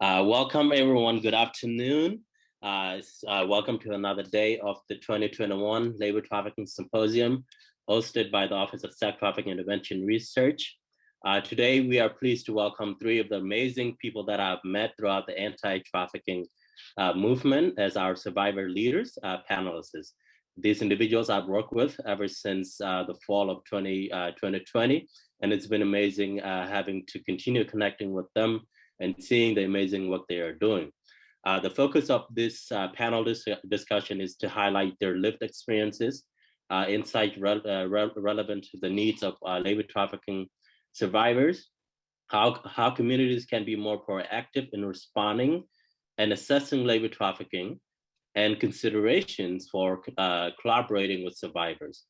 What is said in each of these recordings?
Welcome, everyone. Good afternoon. Welcome to another day of the 2021 Labor Trafficking Symposium, hosted by the Office of Sex Trafficking Intervention Research. Today, we are pleased to welcome three of the amazing people that I've met throughout the anti-trafficking movement as our survivor leaders, panelists. These individuals I've worked with ever since the fall of 2020, and it's been amazing having to continue connecting with them and seeing the amazing work they are doing. The focus of this panel discussion is to highlight their lived experiences, insight relevant to the needs of labor trafficking survivors, how communities can be more proactive in responding and assessing labor trafficking, and considerations for collaborating with survivors.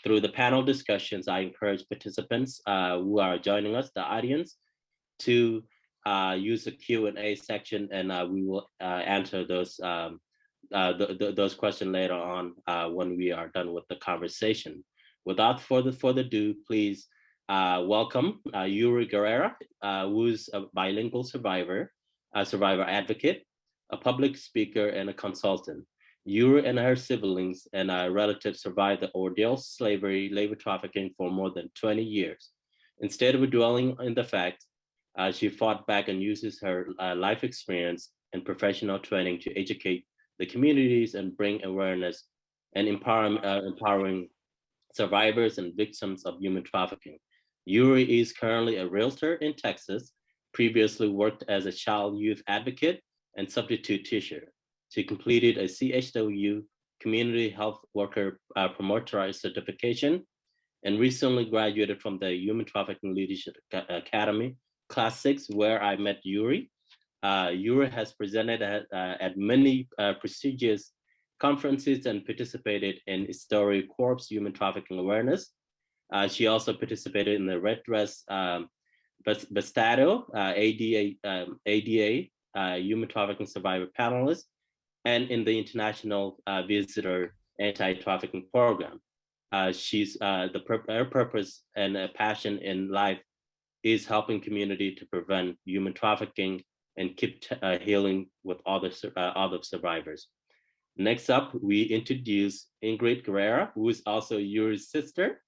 Through the panel discussions, I encourage participants who are joining us, the audience, to use the Q&A section, and we will answer those questions later on when we are done with the conversation. Without further ado, please welcome Yuri Guerrera, who's a bilingual survivor advocate, a public speaker, and a consultant. Yuri and her siblings and relatives survived the ordeal, slavery, labor trafficking for more than 20 years. Instead of dwelling in the fact, she fought back and uses her life experience and professional training to educate the communities and bring awareness and empowering survivors and victims of human trafficking. Yuri is currently a realtor in Texas, previously worked as a child youth advocate and substitute teacher. She completed a CHW Community Health Worker Promotorized Certification and recently graduated from the Human Trafficking Leadership Academy, Class 6, where I met Yuri. Yuri has presented at many prestigious conferences and participated in Story Corps Human Trafficking Awareness. She also participated in the Red Dress Bastado ADA Human Trafficking Survivor Panelist, and in the International Visitor Anti-Trafficking Program. Her purpose and passion in life is helping community to prevent human trafficking and keep healing with other survivors. Next up, we introduce Ingrid Guerrera, who is also Yuri's sister.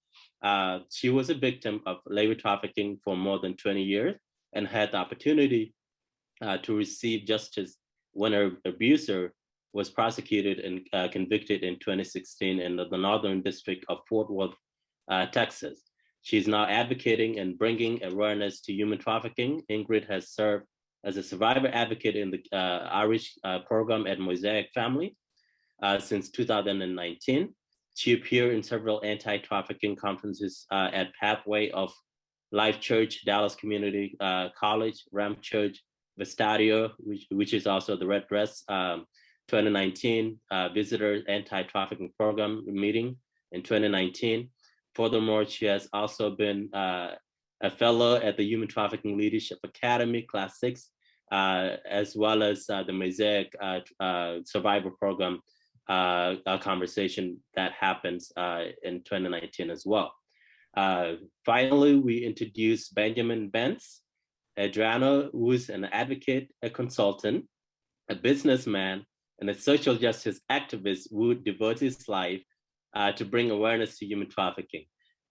She was a victim of labor trafficking for more than 20 years and had the opportunity to receive justice when her abuser was prosecuted and convicted in 2016 in the Northern District of Fort Worth, Texas. She's now advocating and bringing awareness to human trafficking. Ingrid has served as a survivor advocate in the Irish program at Mosaic Family since 2019. She appeared in several anti-trafficking conferences at Pathway of Life Church, Dallas Community College, Ram Church, Vestadio, which is also the Red Dress 2019 Visitor Anti-Trafficking Program meeting in 2019. Furthermore, she has also been a fellow at the Human Trafficking Leadership Academy, Class 6, as well as the Mosaic Survivor Program conversation that happens in 2019 as well. Finally, we introduce Benjamin Bentz Adriano, who is an advocate, a consultant, a businessman, and a social justice activist who devotes his life to bring awareness to human trafficking.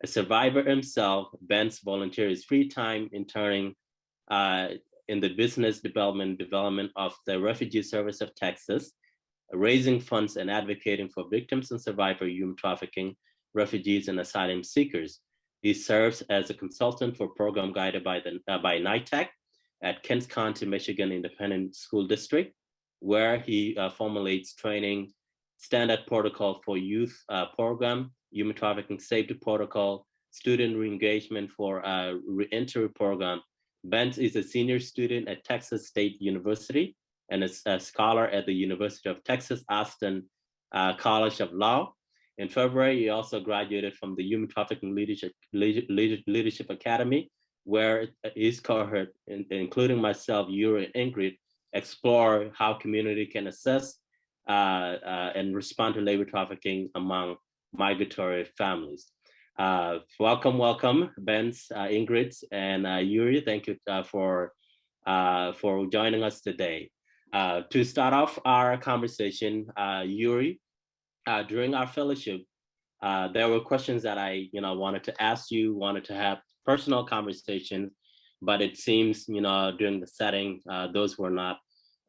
A survivor himself, Bentz volunteers free time interning in the business development of the Refugee Service of Texas, raising funds and advocating for victims and survivors of human trafficking, refugees, and asylum seekers. He serves as a consultant for program guided by NITAC at Kent County, Michigan Independent School District, where he formulates training, standard protocol for youth program, human trafficking safety protocol, student re-engagement for re-entry program. Bentz is a senior student at Texas State University and is a scholar at the University of Texas Austin College of Law. In February, he also graduated from the Human Trafficking Leadership Academy, where his cohort, including myself, Yuri, and Ingrid, explore how community can assess and respond to labor trafficking among migratory families. Welcome, Bentz, Ingrid, and Yuri. Thank you for for joining us today. To start off our conversation, Yuri, during our fellowship, there were questions that I, wanted to ask you, wanted to have personal conversations, but it seems, during the setting, those were not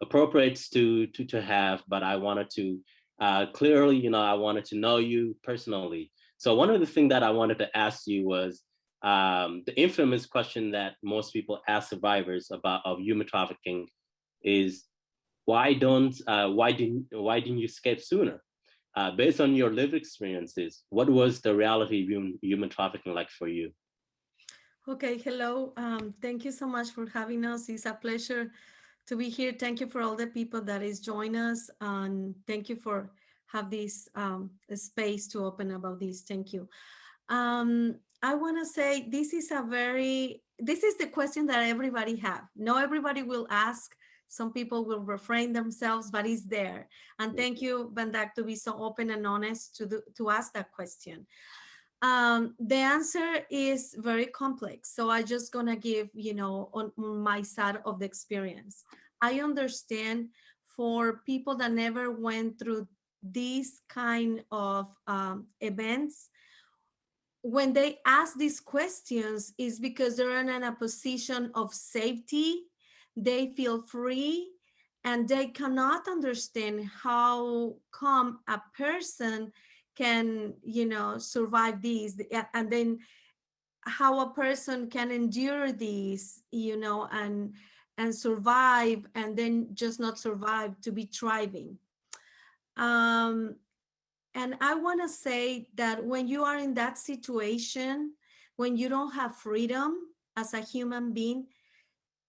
appropriate to have. But I wanted to clearly, I wanted to know you personally. So one of the things that I wanted to ask you was the infamous question that most people ask survivors about of human trafficking is why didn't you escape sooner? Based on your lived experiences, what was the reality of human trafficking like for you? Okay, hello. Thank you so much for having us. It's a pleasure to be here. Thank you for all the people that is join us, and thank you for have this space to open about this. Thank you. I want to say this is the question that everybody have. No, everybody will ask. Some people will refrain themselves, but it's there. And thank you, Bandak, to be so open and honest to ask that question. The answer is very complex. So I just gonna give, on my side of the experience. I understand for people that never went through these kind of events, when they ask these questions is because they're in a position of safety, they feel free, and they cannot understand how come a person can survive these, and then how a person can endure these, and survive, and then just not survive to be thriving. um and I want to say that when you are in that situation, when you don't have freedom as a human being,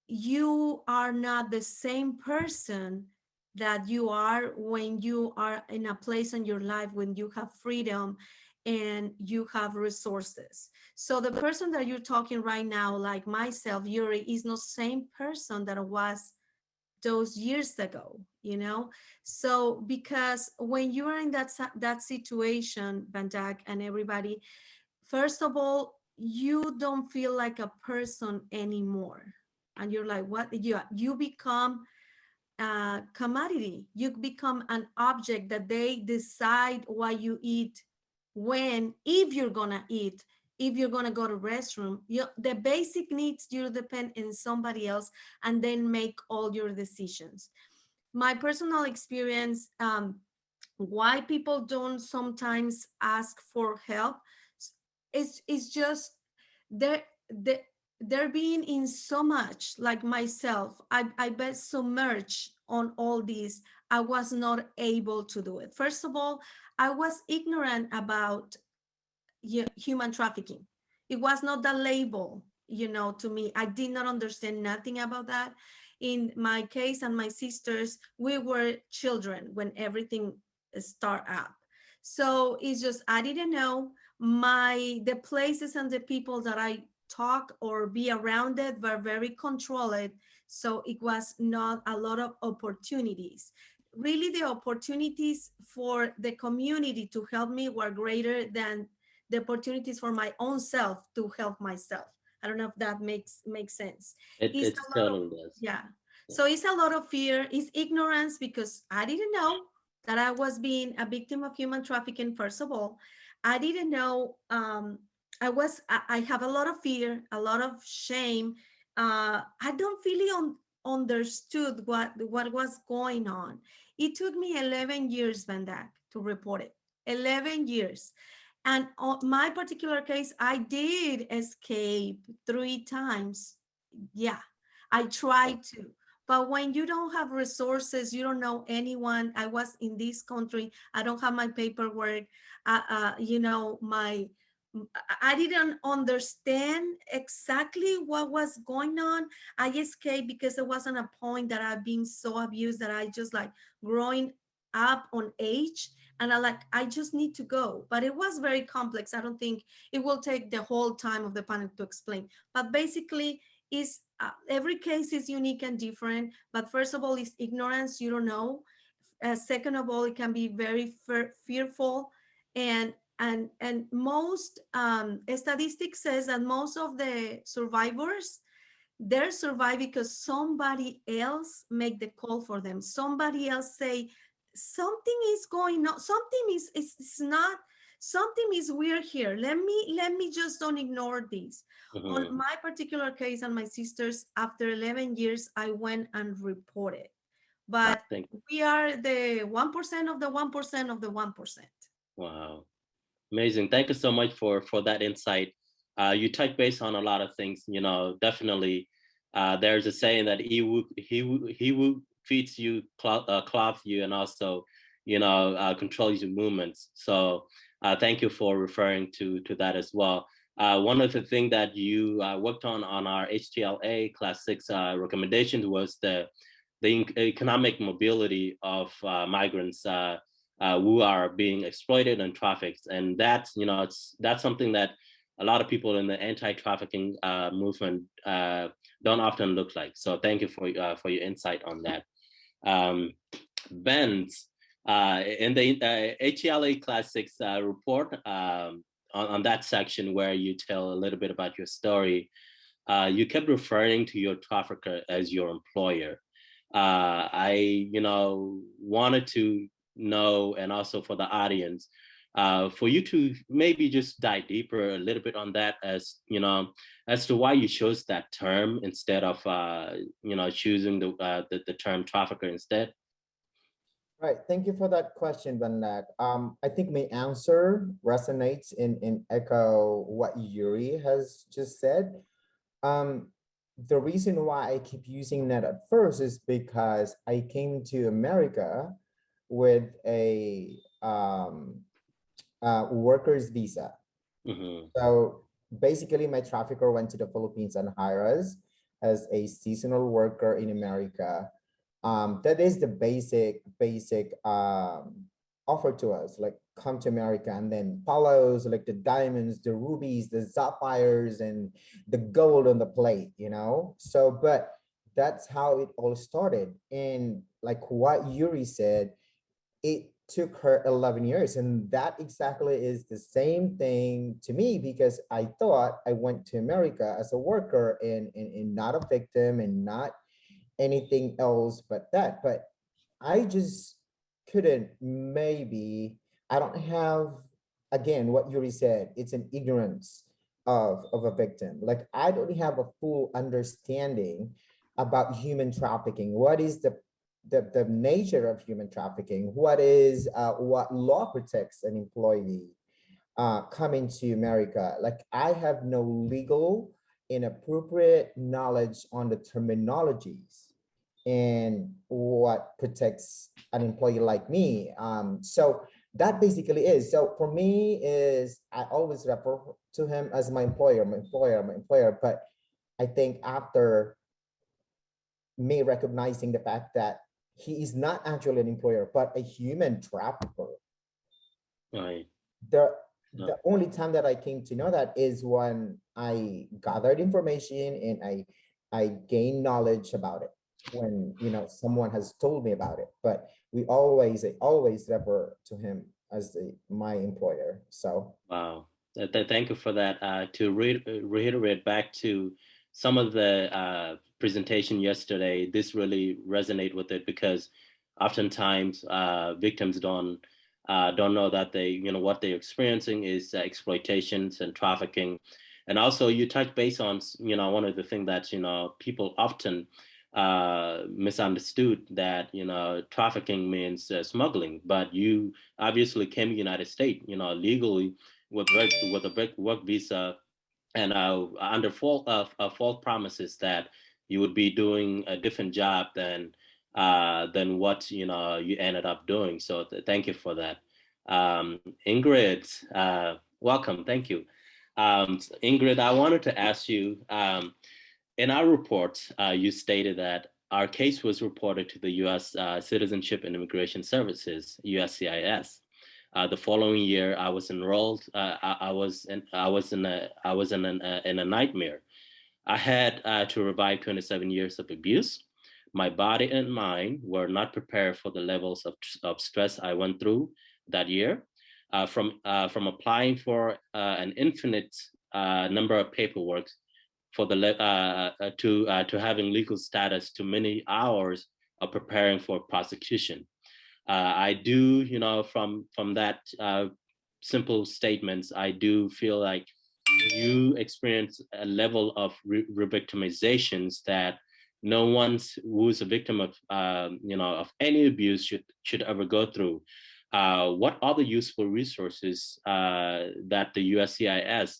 you are not the same person that you are when you are in a place in your life when you have freedom and you have resources. So the person that you're talking right now, like myself, Yuri, is not same person that I was those years ago, so because when you are in that situation, Bandak and everybody, first of all, you don't feel like a person anymore, and you're like, what? You become a commodity. You become an object that they decide what you eat, when, if you're gonna eat, if you're gonna go to restroom. The basic needs, you depend on somebody else, and then make all your decisions. My personal experience, why people don't sometimes ask for help, is just they're they, they're being in so much, like myself. I bet submerged on all this. I was not able to do it. First of all, I was ignorant about human trafficking. It was not the label, to me. I did not understand nothing about that. In my case and my sisters, we were children when everything start up. So it's just I didn't know the places and the people that I talk or be around it were very controlled. So it was not a lot of opportunities. Really, the opportunities for the community to help me were greater than the opportunities for my own self to help myself. I don't know if that makes sense. It It's it a lot of, totally does. yeah. Yeah. So it's a lot of fear, it's ignorance, because I didn't know that I was being a victim of human trafficking. First of all, I didn't know, I have a lot of fear, a lot of shame. I don't really understood what was going on. It took me 11 years, Van Dyck, to report it. 11 years. And on my particular case, I did escape 3 times. Yeah, I Oh, tried to. But when you don't have resources, you don't know anyone. I was in this country. I don't have my paperwork. My I didn't understand exactly what was going on. I escaped because it wasn't a point that I've been so abused that I just like growing up on age, and I just need to go. But it was very complex. I don't think it will take the whole time of the panel to explain. But basically, is every case is unique and different. But first of all, it's ignorance. You don't know. Second of all, it can be very fearful, and most statistics says that most of the survivors they're surviving because somebody else make the call for them. Somebody else say something is going on. Something is it's not. Something is weird here. Let me just don't ignore this. On Mhm. my particular case and my sister's, after 11 years, I went and reported. But Thank we are the 1% of the 1% of the 1%. Wow. Amazing. Thank you so much for that insight. You touch base on a lot of things. Definitely. There's a saying that he who feeds you, clothes you, and also controls your movements. So thank you for referring to that as well. One of the things that you worked on our HTLA Class 6 recommendations was the economic mobility of migrants who are being exploited and trafficked, and that's something that a lot of people in the anti-trafficking movement don't often look like. So thank you for your insight on that. Um, Ben's in the HELA Class 6 report, on that section where you tell a little bit about your story, you kept referring to your trafficker as your employer. I wanted to know, and also for the audience, for you to maybe just dive deeper a little bit on that, as to why you chose that term instead of, choosing the term trafficker instead. Right. Thank you for that question, Vanak. I think my answer resonates in echo what Yuri has just said. Um, the reason why I keep using that at first is because I came to America with a worker's visa. Mm-hmm. So basically, my trafficker went to the Philippines and hired us as a seasonal worker in America. That is the basic offer to us, like come to America and then follows like the diamonds, the rubies, the sapphires, and the gold on the plate, you know. So, but that's how it all started. And like what Yuri said, it took her 11 years, and that exactly is the same thing to me, because I thought I went to America as a worker and not a victim and not anything else but that. But I just couldn't, maybe I don't have, again, what Yuri said, it's an ignorance of a victim. Like I don't have a full understanding about human trafficking. What is the nature of human trafficking? What is what law protects an employee coming to America? Like I have no legal and appropriate knowledge on the terminologies and what protects an employee like me. So that basically is. So for me is I always refer to him as my employer, my employer, my employer. But I think after me recognizing the fact that he is not actually an employer, but a human trafficker, Right. the No. the only time that I came to know that is when I gathered information and I gained knowledge about it, when someone has told me about it. But I always refer to him as my employer. So Wow. Thank you for that. To reiterate back to some of the presentation yesterday, this really resonate with it, because oftentimes victims don't know that what they're experiencing is exploitations and trafficking. And also you touch base on one of the things that people often misunderstood, that trafficking means smuggling, but you obviously came to the United States legally with a work visa, and under false promises that you would be doing a different job than what you ended up doing. So thank you for that. Ingrid, welcome. Thank you. Ingrid, I wanted to ask you, in our report, you stated that our case was reported to the U.S. Citizenship and Immigration Services, USCIS. The following year, I was enrolled. I was in a nightmare. I had to revive 27 years of abuse. My body and mind were not prepared for the levels of stress I went through that year. From applying for an infinite number of paperwork, for the to having legal status to many hours of preparing for prosecution. I do, from that simple statements, I do feel like you experience a level of re-victimizations that no one who's a victim of, of any abuse should ever go through. What other useful resources that the USCIS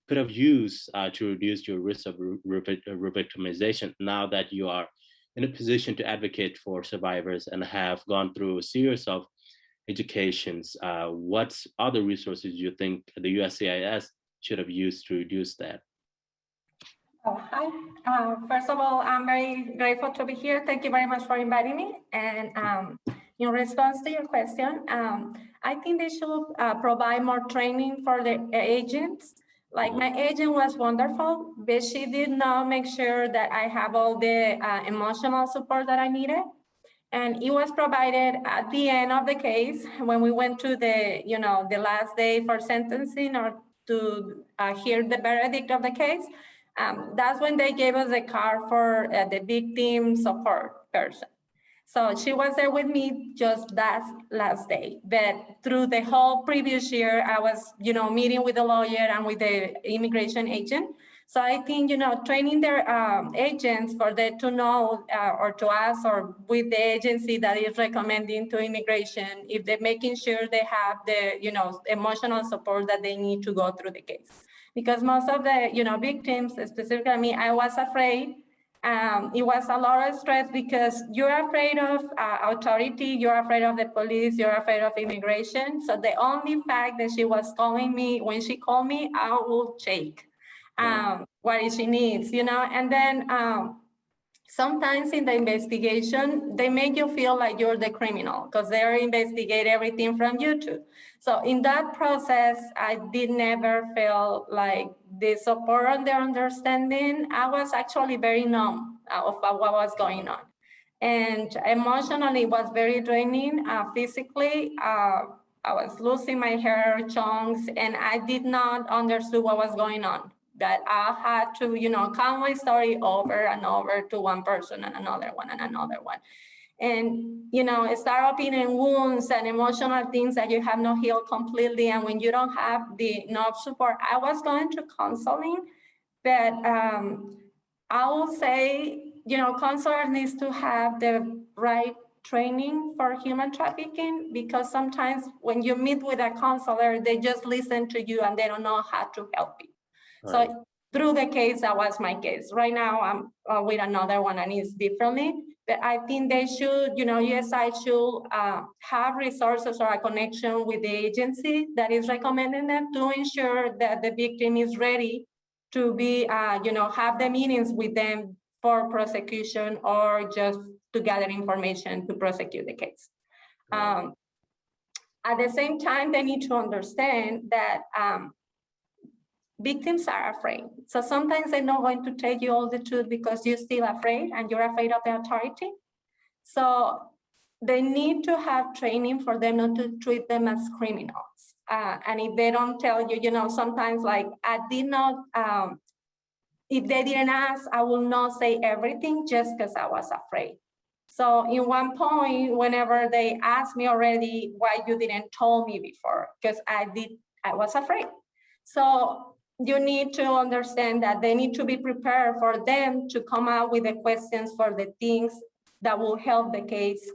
could have used to reduce your risk of re-victimization now that you are in a position to advocate for survivors and have gone through a series of educations? What other resources do you think the USCIS should have used to reduce that? Oh, hi. First of all, I'm very grateful to be here. Thank you very much for inviting me. And in response to your question, I think they should provide more training for the agents. Like my agent was wonderful, but she did not make sure that I have all the emotional support that I needed. And it was provided at the end of the case when we went to the, the last day for sentencing or to hear the verdict of the case. That's when they gave us a card for the victim support person. So she was there with me just that last day. But through the whole previous year, I was, meeting with the lawyer and with the immigration agent. So I think, training their agents for them to know or to ask or with the agency that is recommending to immigration, if they're making sure they have the, emotional support that they need to go through the case. Because most of the, victims, specifically me, I was afraid. It was a lot of stress because you're afraid of authority, you're afraid of the police, you're afraid of immigration. So the only fact that she was calling me, when she called me, I will shake. What she needs, and then sometimes in the investigation, they make you feel like you're the criminal because they investigate everything from you too. So in that process, I did never feel like the support and the understanding. I was actually very numb of what was going on. And emotionally, it was very draining. Physically, I was losing my hair chunks and I did not understand what was going on. That I had to, count my story over and over to one person and another one and another one. And, start opening wounds and emotional things that you have not healed completely. And when you don't have the enough support, I was going to counseling, but I will say, counselors needs to have the right training for human trafficking, because sometimes when you meet with a counselor, they just listen to you and they don't know how to help you. Right. So through the case, that was my case. Right now, I'm with another one and it's differently. But I think they should, USI should have resources or a connection with the agency that is recommending them to ensure that the victim is ready to be, have the meetings with them for prosecution or just to gather information to prosecute the case. At the same time, they need to understand that victims are afraid. So sometimes they're not going to tell you all the truth because you're still afraid and you're afraid of the authority. So they need to have training for them not to treat them as criminals. And if they don't tell you, sometimes like I did not, if they didn't ask, I will not say everything just because I was afraid. So in one point, whenever they asked me already why you didn't tell me before, because I was afraid. So you need to understand that they need to be prepared for them to come out with the questions for the things that will help the case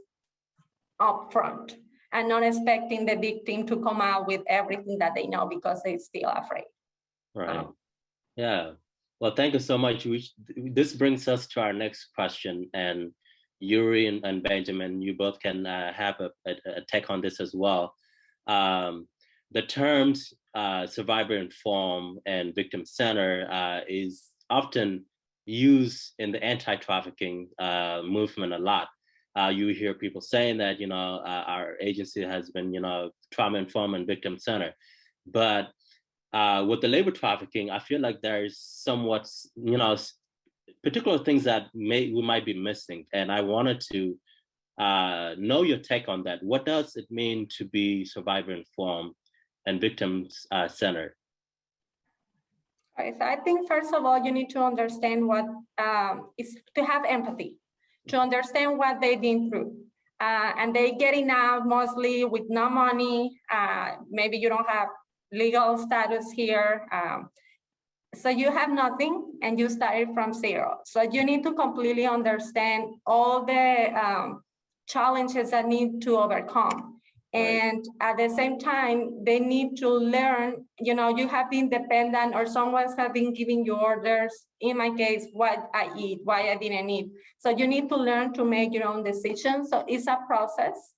up front, and not expecting the victim to come out with everything that they know because they're still afraid. Right. Yeah. Well, thank you so much. This brings us to our next question, and Yuri and Benjamin, you both can have a take on this as well. The terms survivor informed and victim center is often used in the anti-trafficking movement a lot. You hear people saying that, our agency has been, trauma informed and victim center. But with the labor trafficking, I feel like there's somewhat, particular things that we might be missing. And I wanted to know your take on that. What does it mean to be survivor informed and victims centered? Right, so I think first of all, you need to understand what is to have empathy, to understand what they've been through. And they getting out mostly with no money. Maybe you don't have legal status here. So you have nothing and you started from zero. So you need to completely understand all the challenges that need to overcome. And at the same time, they need to learn, you have been dependent or someone's have been giving you orders. In my case, what I eat, why I didn't eat. So you need to learn to make your own decisions. So it's a process.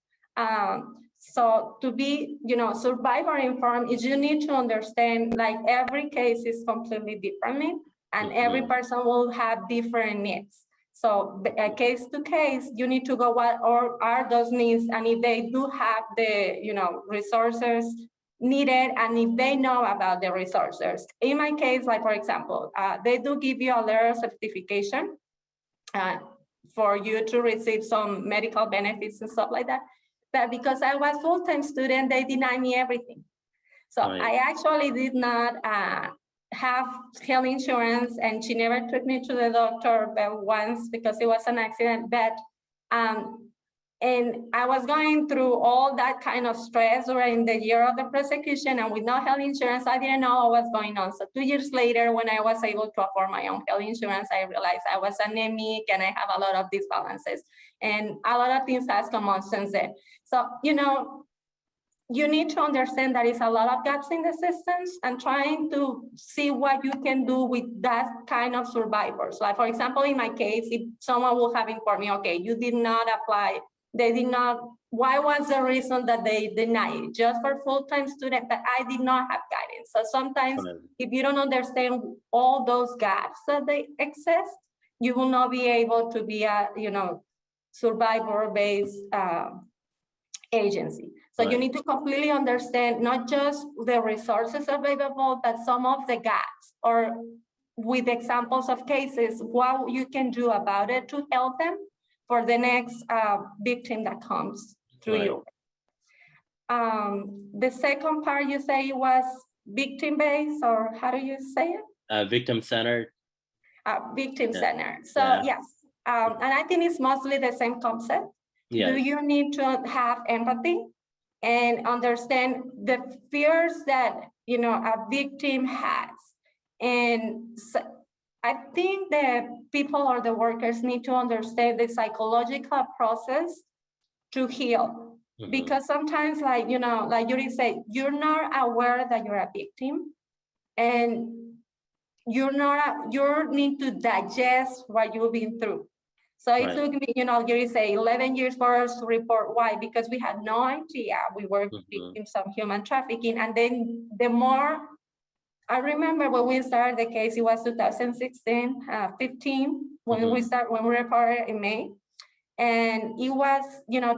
So to be, survivor informed is you need to understand like every case is completely different and every person will have different needs. So case to case, you need to go what are those needs, and if they do have the resources needed, and if they know about the resources. In my case, like for example, they do give you a letter of certification for you to receive some medical benefits and stuff like that. But because I was full-time student, they denied me everything. So I actually did not have health insurance, and she never took me to the doctor but once because it was an accident. But and I was going through all that kind of stress during the year of the prosecution, and with no health insurance, I didn't know what was going on. So 2 years later, when I was able to afford my own health insurance, I realized I was anemic and I have a lot of disbalances, and a lot of things has come on since then. So, you need to understand that it's a lot of gaps in the systems and trying to see what you can do with that kind of survivors. Like, for example, in my case, if someone will have informed me, okay, you did not apply, they did not, why was the reason that they denied it? Just for full-time student, but I did not have guidance. So sometimes if you don't understand all those gaps that they exist, you will not be able to be a, survivor-based agency. So you need to completely understand not just the resources available, but some of the gaps, or with examples of cases, what you can do about it to help them for the next victim that comes through you. The second part you say was victim-based, or how do you say it? Victim-centered. Victim-centered. So yes, and I think it's mostly the same concept. Yes. Do you need to have empathy and understand the fears that a victim has? And so I think the people or the workers need to understand the psychological process to heal. Because sometimes, like Yuri said, you're not aware that you're a victim, and you need to digest what you've been through. So it took me, you say 11 years for us to report. Why? Because we had no idea we were victims of human trafficking. And then the more, I remember when we started the case, it was 2016, 15, when we reported in May. And it was,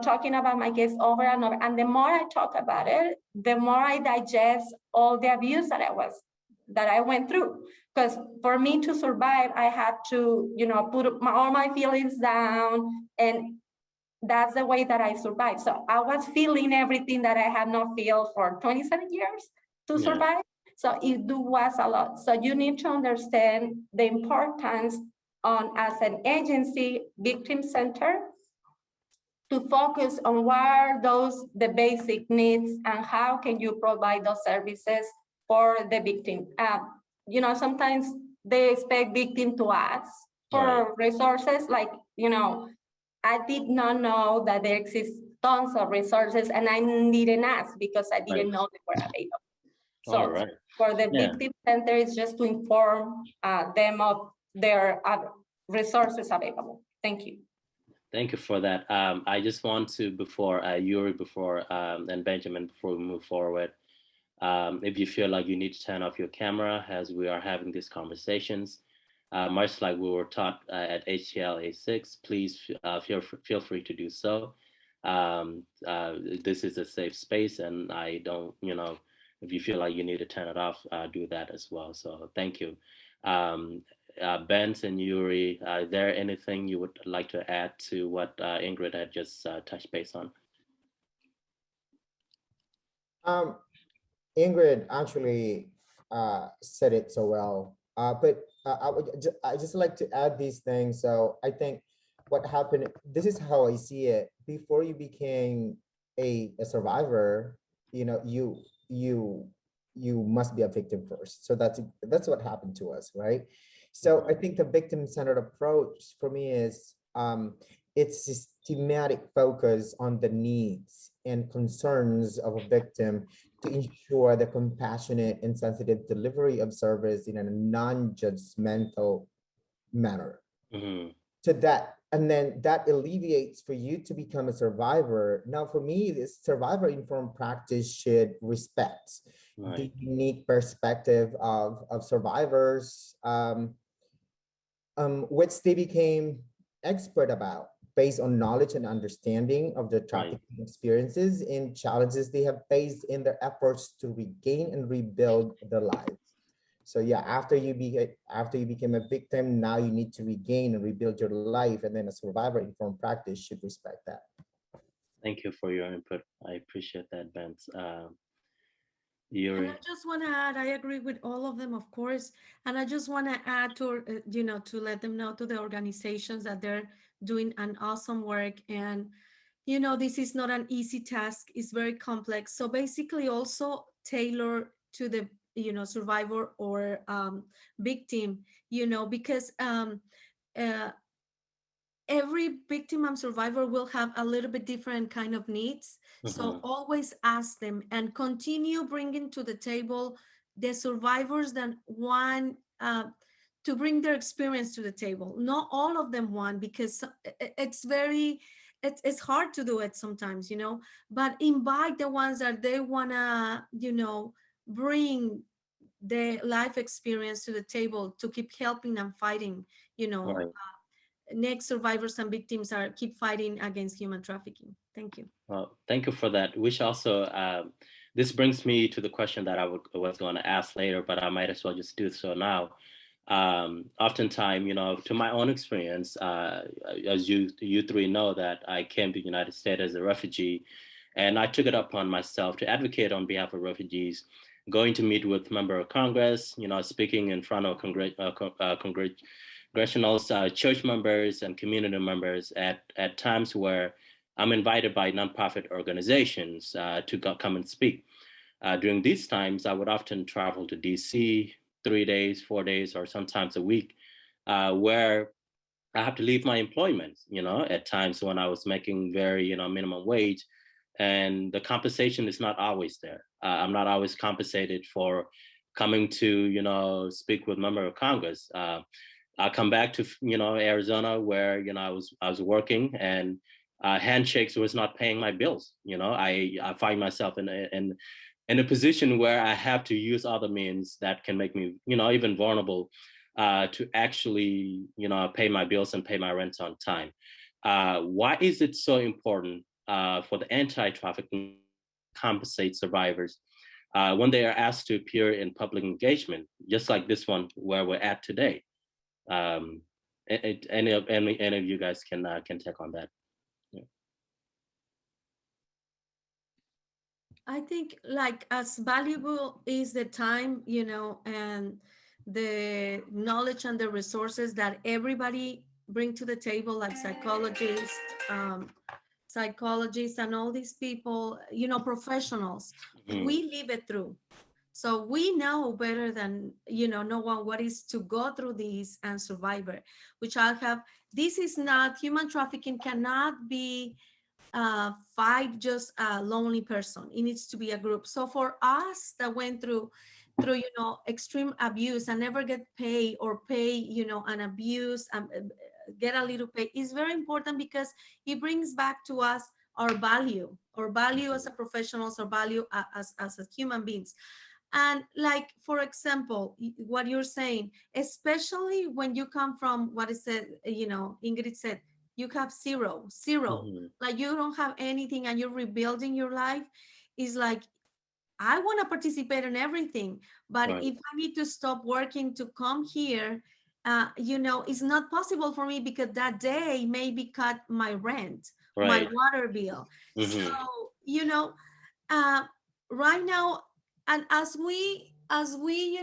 talking about my case over and over. And the more I talk about it, the more I digest all the abuse that I went through. Because for me to survive, I had to, put all my feelings down, and that's the way that I survived. So I was feeling everything that I had not felt for 27 years to survive. So it was a lot. So you need to understand the importance as an agency, victim center, to focus on what are the basic needs and how can you provide those services for the victim. Sometimes they expect victim to ask for resources. Like, I did not know that there exist tons of resources, and I didn't ask because I didn't know they were available. So for the victim center, it's just to inform them of their resources available. Thank you. Thank you for that. I just want to, before Yuri, and Benjamin, before we move forward, if you feel like you need to turn off your camera as we are having these conversations, much like we were taught at HTL A6, please feel free to do so. This is a safe space, and I don't, if you feel like you need to turn it off, do that as well. So thank you. Benz and Yuri, is there anything you would like to add to what Ingrid had just touched base on? Ingrid actually said it so well. But I just like to add these things. So I think what happened, this is how I see it. Before you became a survivor, you know, you must be a victim first. So that's what happened to us, right? So I think the victim-centered approach for me is it's systematic focus on the needs and concerns of a victim to ensure the compassionate and sensitive delivery of service in a non-judgmental manner. Mm-hmm. So that, and then that alleviates for you to become a survivor. Now, for me, this survivor-informed practice should respect the Right. unique perspective of survivors, which they became expert about based on knowledge and understanding of the Right. trafficking experiences and challenges they have faced in their efforts to regain and rebuild their lives. So yeah, after you became a victim, now you need to regain and rebuild your life, and then a survivor informed practice should respect that. Thank you for your input. I appreciate that, Vince. And I Yuri. just want to add, I agree with all of them, of course. And I just want to add to, to let them know to the organizations that they're doing an awesome work. And, this is not an easy task. It's very complex. So basically also tailor to the, survivor or victim, because uh, every victim and survivor will have a little bit different kind of needs, so Mm-hmm. always ask them and continue bringing to the table the survivors that want to bring their experience to the table. Not all of them want, because it's very it's hard to do it sometimes, but invite the ones that they want to bring the life experience to the table to keep helping and fighting, you know Right. next survivors and victims are keep fighting against human trafficking. Thank you. Well, thank you for that. Which also, this brings me to the question that was going to ask later, but I might as well just do so now. Oftentimes, to my own experience, as you three know, that I came to the United States as a refugee, and I took it upon myself to advocate on behalf of refugees, going to meet with member of Congress, speaking in front of congressional church members and community members at times where I'm invited by nonprofit organizations to come and speak. During these times, I would often travel to DC 3 days, 4 days, or sometimes a week, where I have to leave my employment, at times when I was making very, minimum wage, and the compensation is not always there. I'm not always compensated for coming to, speak with member of Congress. I come back to, Arizona, where, I was working, and handshakes was not paying my bills. I find myself in a position where I have to use other means that can make me, even vulnerable to actually, pay my bills and pay my rents on time. Why is it so important for the anti-trafficking compensate survivors when they are asked to appear in public engagement, just like this one where we're at today? Um, any of you guys can take on that. Yeah. I think like as valuable is the time, and the knowledge and the resources that everybody bring to the table, like um, psychologists and all these people, professionals. Mhm. We live it through. So we know better than, no one what is to go through this and survive it, which I have. This is not, human trafficking cannot be fight just a lonely person. It needs to be a group. So for us that went through extreme abuse and never get paid or pay an abuse and get a little pay is very important, because it brings back to us our value as a professionals, our value as a human beings. And like, for example, what you're saying, especially when you come from what is it, Ingrid said, you have zero, Mhm. like you don't have anything and you're rebuilding your life, is like, I want to participate in everything, but Right. if I need to stop working to come here, it's not possible for me, because that day maybe cut my rent, my Right. water bill. So, Hmm. uh, right now, and as we as we,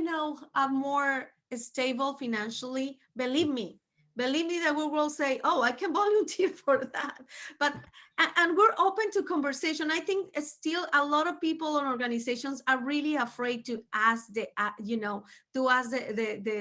are more stable financially, believe me that we will say, oh, I can volunteer for that. But and we're open to conversation. I think still a lot of people and organizations are really afraid to ask the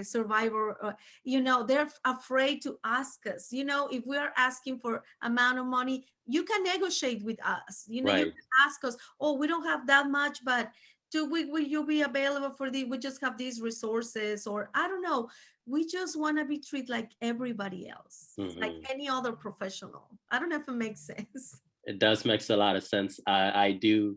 survivor. They're afraid to ask us. If we are asking for amount of money, you can negotiate with us. You Right. can ask us, oh, we don't have that much, but will you be available for we just have these resources, or I don't know. We just want to be treated like everybody else, like any other professional. I don't know if it makes sense. It does makes a lot of sense. I do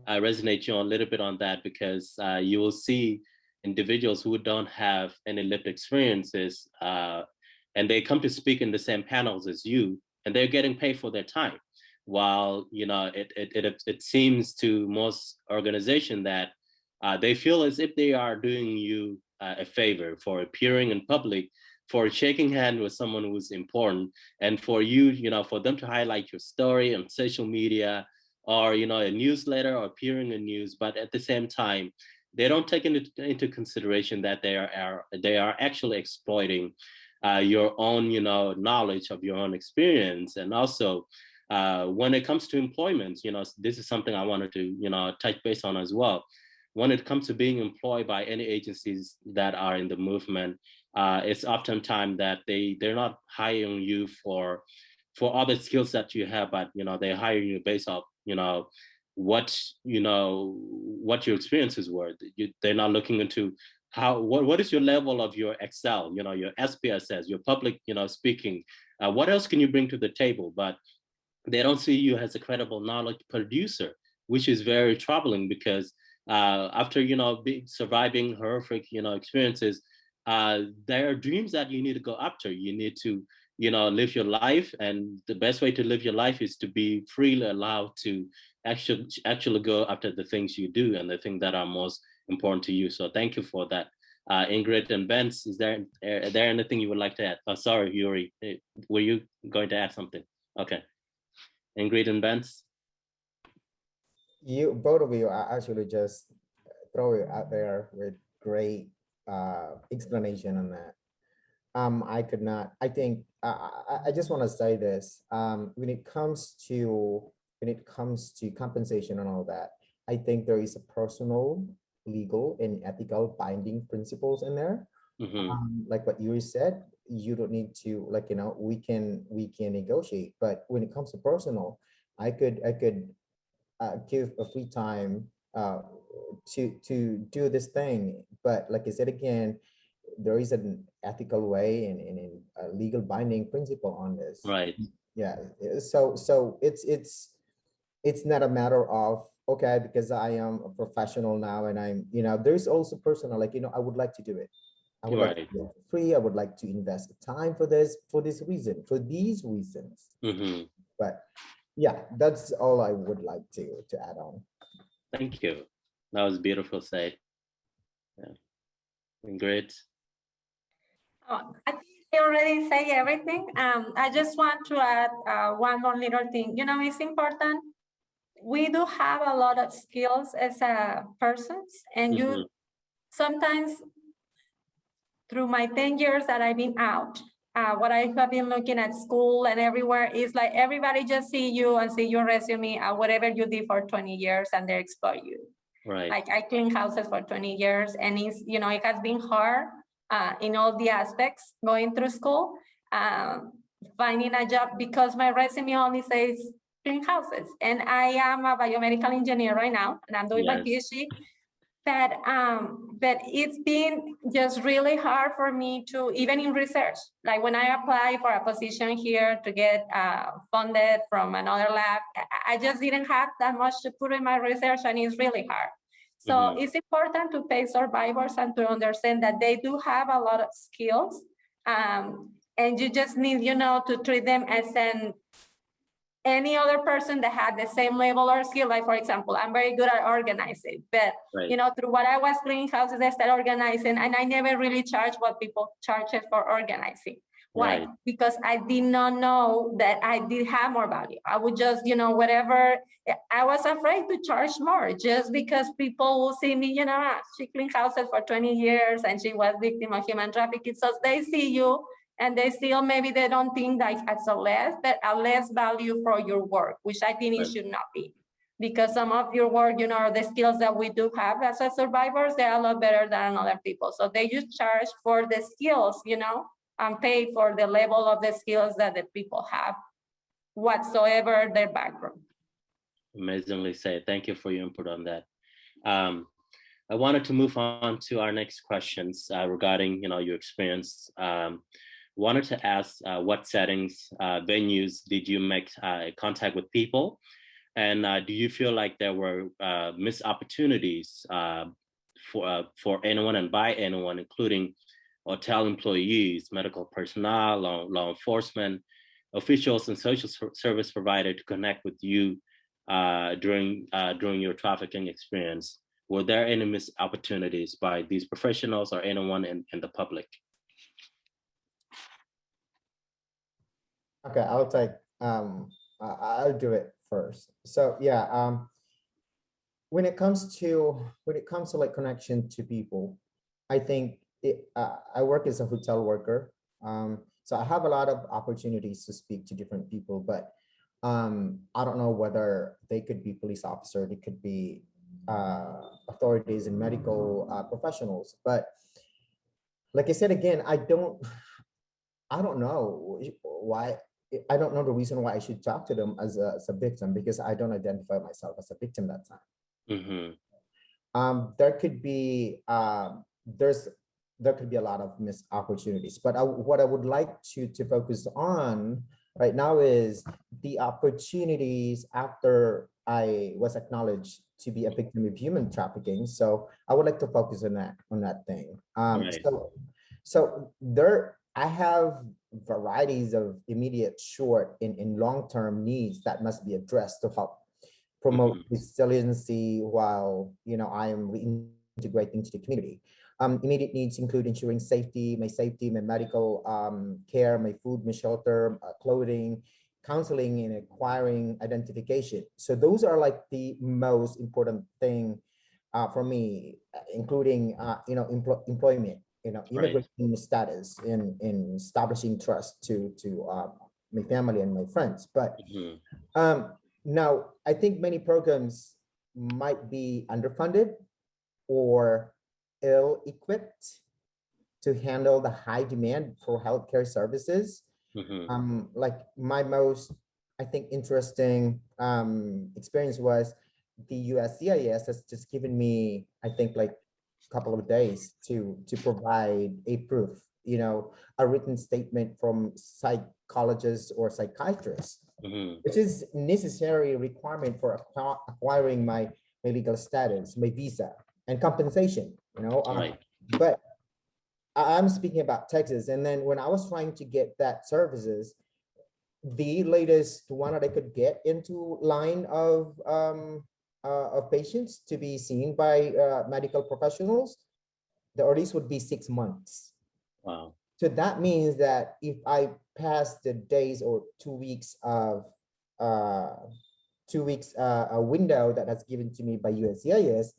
resonate you a little bit on that, because you will see individuals who don't have any lived experiences, and they come to speak in the same panels as you, and they're getting paid for their time. While it seems to most organizations that they feel as if they are doing you a favor for appearing in public, for shaking hands with someone who's important, and for for them to highlight your story on social media, or a newsletter, or appearing in news. But at the same time, they don't take into consideration that they are actually exploiting your own knowledge of your own experience. And also when it comes to employment, this is something I wanted to touch base on as well. When it comes to being employed by any agencies that are in the movement, it's oftentimes that they're not hiring you for other skills that you have, but they hire you based off what your experiences were. They're not looking into what is your level of your Excel, your SPSS, your public speaking. What else can you bring to the table? But they don't see you as a credible knowledge producer, which is very troubling, because after surviving horrific experiences, there are dreams that you need to go after. You need to live your life, and the best way to live your life is to be freely allowed to actually go after the things you do and the things that are most important to you. So thank you for that. Ingrid and Benz, is there anything you would like to add? Oh, sorry, Yuri, were you going to add something? Okay. Ingrid and Benz? Both of you are actually just throw it out there with great explanation on that. I think I just want to say this. When it comes to compensation and all that, I think there is a personal, legal, and ethical binding principles in there. Like what Yuri said, you don't need to we can negotiate. But when it comes to personal, I could give a free time to do this thing. But like I said again, there is an ethical way and a legal binding principle on this. Right. Yeah. So it's not a matter of, okay, because I am a professional now and I'm, there's also personal, I would like to do it. I would like to do it free. I would like to invest time for these reasons. But yeah, that's all I would like to add on. Thank you. That was beautiful said. Yeah. Great. I think you already say everything. I just want to add one more little thing. It's important. We do have a lot of skills as persons, and you sometimes, through my 10 years that I've been out, what I have been looking at school and everywhere is like everybody just see you and see your resume, whatever you did for 20 years, and they exploit you. Right. Like I cleaned houses for 20 years, and it's, it has been hard in all the aspects going through school, finding a job, because my resume only says clean houses. And I am a biomedical engineer right now, and I'm doing my PhD. But it's been just really hard for me to, even in research, like when I apply for a position here to get funded from another lab, I just didn't have that much to put in my research, and it's really hard. So it's important to pay survivors and to understand that they do have a lot of skills, and you just need, to treat them as any other person that had the same level or skill. Like, for example, I'm very good at organizing, but through what I was cleaning houses, I started organizing, and I never really charged what people charge for organizing. Why? Right. Because I did not know that I did have more value. I would just, whatever, I was afraid to charge more just because people will see me, she cleaned houses for 20 years and she was victim of human trafficking. So they see you and they still, maybe they don't think that it's a less value for your work, which I think it should not be. Because some of your work, the skills that we do have as a survivors, they're a lot better than other people. So they just charge for the skills, and pay for the level of the skills that the people have, whatsoever their background. Amazingly said. Thank you for your input on that. I wanted to move on to our next questions regarding, your experience. Wanted to ask what settings, venues did you make contact with people? And do you feel like there were missed opportunities for anyone and by anyone, including hotel employees, medical personnel, law enforcement, officials, and social service providers to connect with you during your trafficking experience? Were there any missed opportunities by these professionals or anyone in the public? Okay, I'll do it first. So yeah, when it comes to like connection to people, I think I work as a hotel worker. So I have a lot of opportunities to speak to different people, but I don't know whether they could be police officers, they could be authorities and medical professionals. But like I said, again, I don't know why. I don't know the reason why I should talk to them as a victim, because I don't identify myself as a victim that time. Mm-hmm. There could be there could be a lot of missed opportunities, but what I would like to focus on right now is the opportunities after I was acknowledged to be a victim of human trafficking. So I would like to focus on that thing. Right. So there, I have varieties of immediate, short, and long-term needs that must be addressed to help promote resiliency while I am reintegrating to the community. Immediate needs include ensuring my medical care, my food, my shelter, clothing, counseling, and acquiring identification. So those are like the most important thing for me, including employment, immigration status, in establishing trust to my family and my friends. But now I think many programs might be underfunded or ill-equipped to handle the high demand for healthcare services. Like my most, I think, interesting experience was the USCIS has just given me, I think, like a couple of days to provide a proof, a written statement from psychologists or psychiatrists, which is necessary requirement for acquiring my legal status, my visa, and compensation. Right. But I'm speaking about Texas, and then when I was trying to get that services, the latest one that I could get into line of patients to be seen by medical professionals, the earliest would be 6 months. Wow. So that means that if I pass the days or 2 weeks of a window that has given to me by USCIS,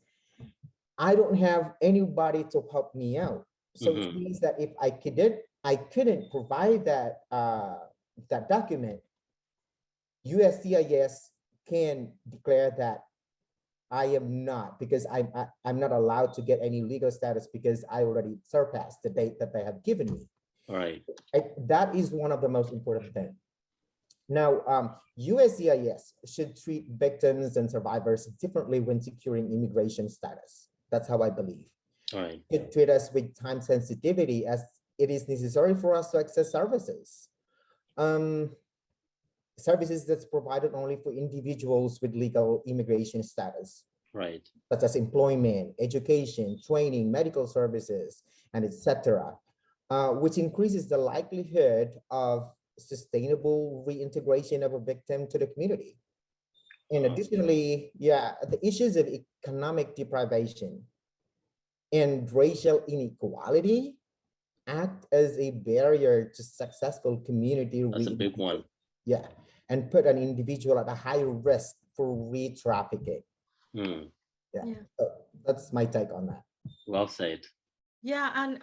I don't have anybody to help me out. So it means that if I couldn't provide that that document, USCIS can declare that I am not, because I'm not allowed to get any legal status because I already surpassed the date that they have given me. All right. That is one of the most important things. Now, USCIS should treat victims and survivors differently when securing immigration status. That's how I believe. All right. It treat us with time sensitivity, as it is necessary for us to access services. Services that's provided only for individuals with legal immigration status. Right. Such as employment, education, training, medical services, and etc., which increases the likelihood of sustainable reintegration of a victim to the community. And additionally, the issues of economic deprivation and racial inequality act as a barrier to successful community That's a big one. Yeah, and put an individual at a high risk for re-trafficking. Hmm. Yeah, Yeah. so that's my take on that. Well said. Yeah, and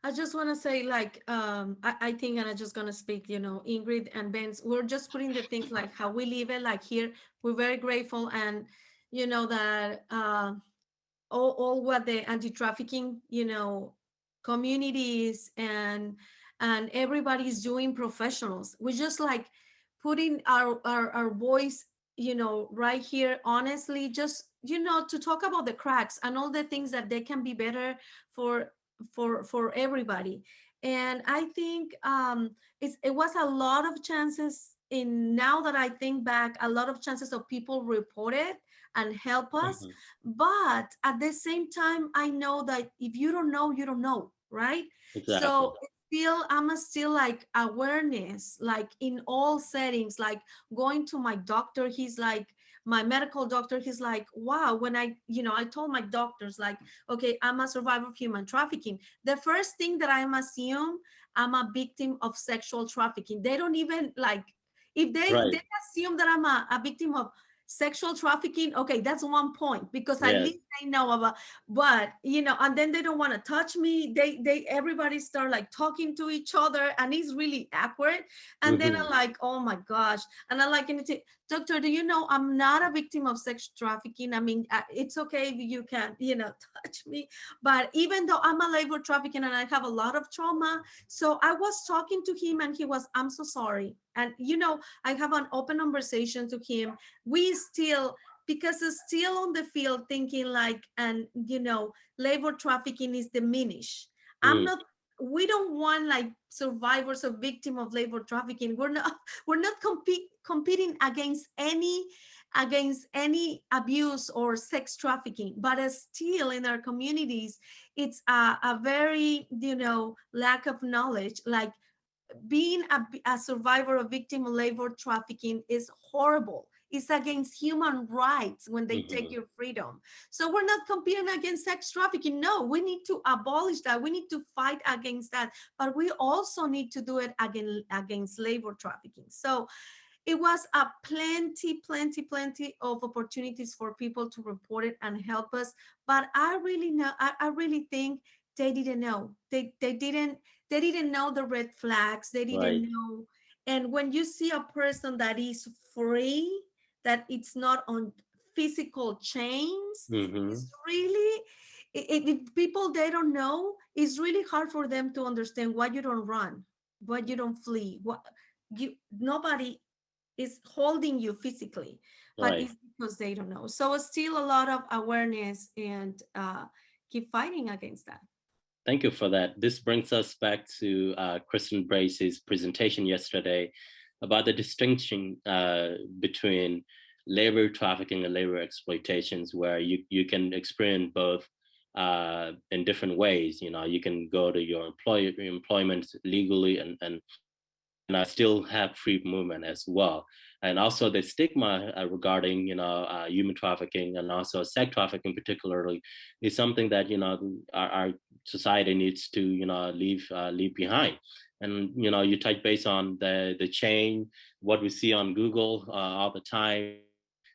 I just want to say, like, I think, and I'm just gonna speak, Ingrid and Ben's, we're just putting the things like how we live it, like here, we're very grateful, and that all what the anti-trafficking, communities and everybody's doing, professionals. We just like putting our voice, right here, honestly, just to talk about the cracks and all the things that they can be better for for everybody. And I think it was a lot of chances, in now that I think back, a lot of chances of people reported and help us. Mhm. But at the same time, I know that if you don't know, you don't know, right? Exactly. So still, I'm a still like awareness, like in all settings, like going to my doctor, he's like, my medical doctor, he's like, wow, when I told my doctors, like, okay, I'm a survivor of human trafficking. The first thing that I'm assume, I'm a victim of sexual trafficking. They don't even like, if they Right. assume that I'm a victim of sexual trafficking, okay, that's one point, because at Yes. least they know about. But and then they don't want to touch me, they everybody start like talking to each other, and it's really awkward. And then Hmm. I'm like, oh my gosh. And I'm like, doctor, do you know I'm not a victim of sex trafficking? I mean, it's okay if you can touch me, but even though I'm a labor trafficking and I have a lot of trauma. So I was talking to him, and he was, I'm so sorry. And I have an open conversation to him. We still, because it's still on the field thinking like, and labor trafficking is diminished. I'm Mm. not, we don't want like survivors or victim of labor trafficking. We're not we're not competing against any abuse or sex trafficking, but still in our communities, it's a very lack of knowledge. Like, being a survivor of victim of labor trafficking is horrible. It's against human rights when they take Hmm. your freedom. So we're not competing against sex trafficking. No, we need to abolish that. We need to fight against that. But we also need to do it against labor trafficking. So it was a plenty of opportunities for people to report it and help us. But I really think they didn't know. They didn't know the red flags. They Right. didn't know. And when you see a person that is free, that it's not on physical chains, Hmm. it's really, if people they don't know, it's really hard for them to understand why you don't run, why you don't flee, what you, nobody is holding you physically, but Right. it's because they don't know. So it's still a lot of awareness, and keep fighting against that. Thank you for that. This brings us back to Kristen Brace's presentation yesterday about the distinction between labor trafficking and labor exploitations, where you can experience both in different ways. You can go to your employment legally and I still have free movement as well. And also the stigma regarding human trafficking and also sex trafficking particularly is something that our society needs to leave behind. And you touch base on the chain, what we see on Google all the time,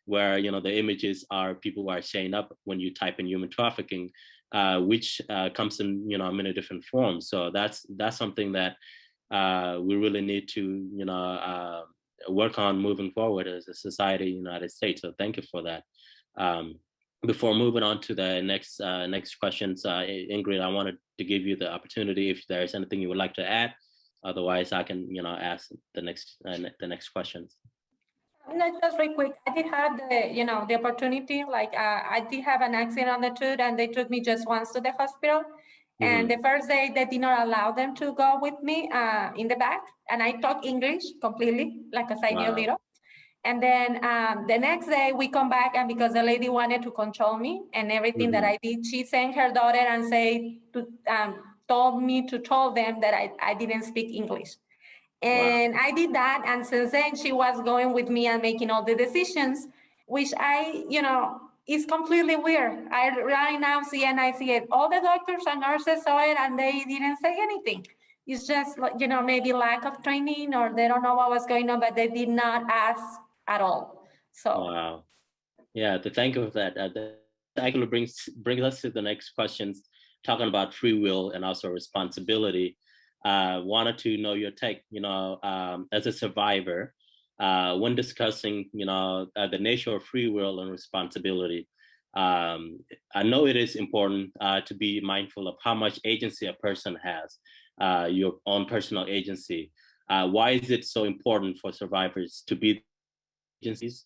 where the images are people who are showing up when you type in human trafficking, which comes in many different forms. So that's something that we really need to work on moving forward as a society in the United States. So thank you for that. Um, Before moving on to the next questions, Ingrid, I wanted to give you the opportunity if there's anything you would like to add. Otherwise, I can ask the next questions. No, just real quick. I did have the opportunity. Like, I did have an accident on the tooth, and they took me just once to the hospital. And Mm-hmm. the first day, they did not allow them to go with me in the back. And I talk English completely, like I knew Wow. little. And then the next day, we come back, and because the lady wanted to control me and everything that Mm-hmm. I did, she sent her daughter and told me to tell them that I didn't speak English. Wow. And I did that. And since then, she was going with me and making all the decisions, which I it's completely weird. I right now see and I see it. All the doctors and nurses saw it and they didn't say anything. It's just like, maybe lack of training or they don't know what was going on, but they did not ask at all. So wow. Yeah, thank you for that. That actually brings us to the next questions, talking about free will and also responsibility. Wanted to know your take, as a survivor, when discussing, the nature of free will and responsibility. I know it is important to be mindful of how much agency a person has, your own personal agency. Why is it so important for survivors to be agencies,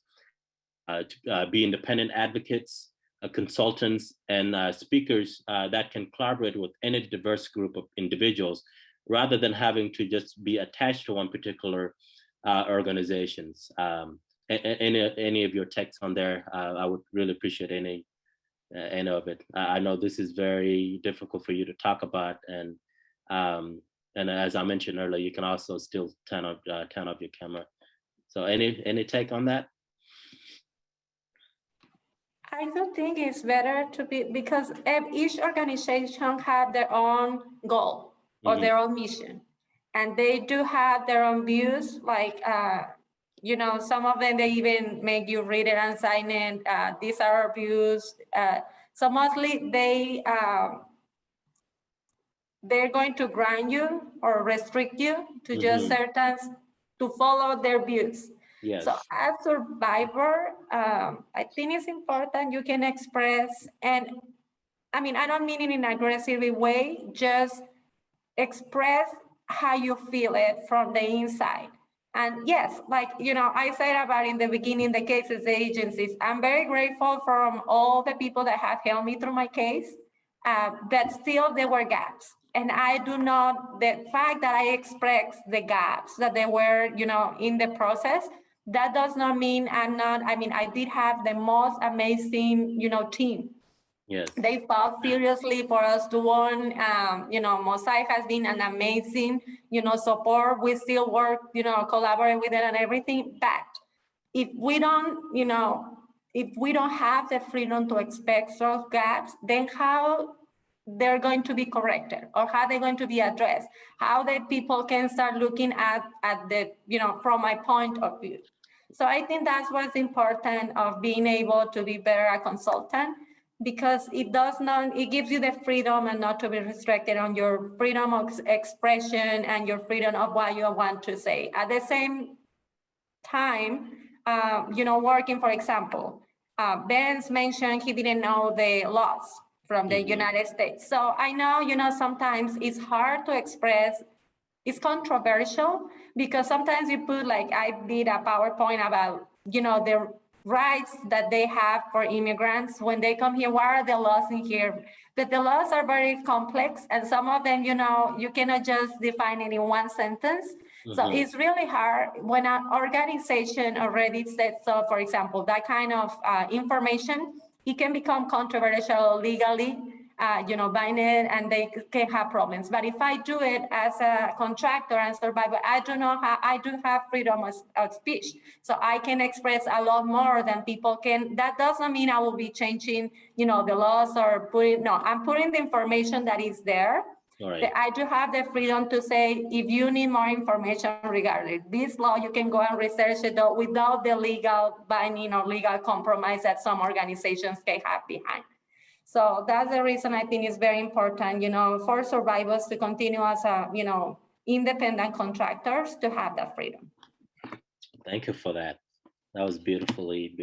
to be independent advocates, consultants, and speakers that can collaborate with any diverse group of individuals, rather than having to just be attached to one particular organizations? Any of your takes on there? I would really appreciate any of it. I know this is very difficult for you to talk about, and as I mentioned earlier, you can also still turn off your camera. So any take on that? I do think it's better to be, because each organization have their own goal or their own mission, and they do have their own views. Like, some of them, they even make you read it and sign it. These are our views. So mostly they're going to grant you or restrict you to just certain, to follow their views. Yes. So as survivor, I think it's important you can express, and I mean, I don't mean it in an aggressive way, just express how you feel it from the inside. And yes, like, I said about in the beginning, the cases, the agencies, I'm very grateful from all the people that have helped me through my case, but still there were gaps. And I do not, the fact that I expressed the gaps that they were, in the process, that does not mean I did have the most amazing, team. Yes. They fought seriously for us to win. Mosaic has been an amazing, support. We still work, collaborate with it and everything. But if we don't, if we don't have the freedom to expect those gaps, then how they're going to be corrected, or how they're going to be addressed, how the people can start looking at the, from my point of view. So I think that's what's important of being able to be better a consultant, because it gives you the freedom and not to be restricted on your freedom of expression and your freedom of what you want to say. At the same time, working, for example, Ben's mentioned he didn't know the laws from the United States. So I know, sometimes it's hard to express. It's controversial because sometimes you put, like I did a PowerPoint about, the rights that they have for immigrants when they come here. What are the laws in here? But the laws are very complex, and some of them, you cannot just define it in one sentence. So it's really hard when an organization already says so. For example, that kind of information, it can become controversial legally, buying it, and they can have problems. But if I do it as a contractor and survivor, I do have freedom of speech. So I can express a lot more than people can. That doesn't mean I will be changing, the laws or I'm putting the information that is there. Right. I do have the freedom to say, if you need more information regarding this law, you can go and research it without the legal binding or legal compromise that some organizations can have behind. So that's the reason I think it's very important, for survivors to continue as independent contractors, to have that freedom. Thank you for that. That was beautifully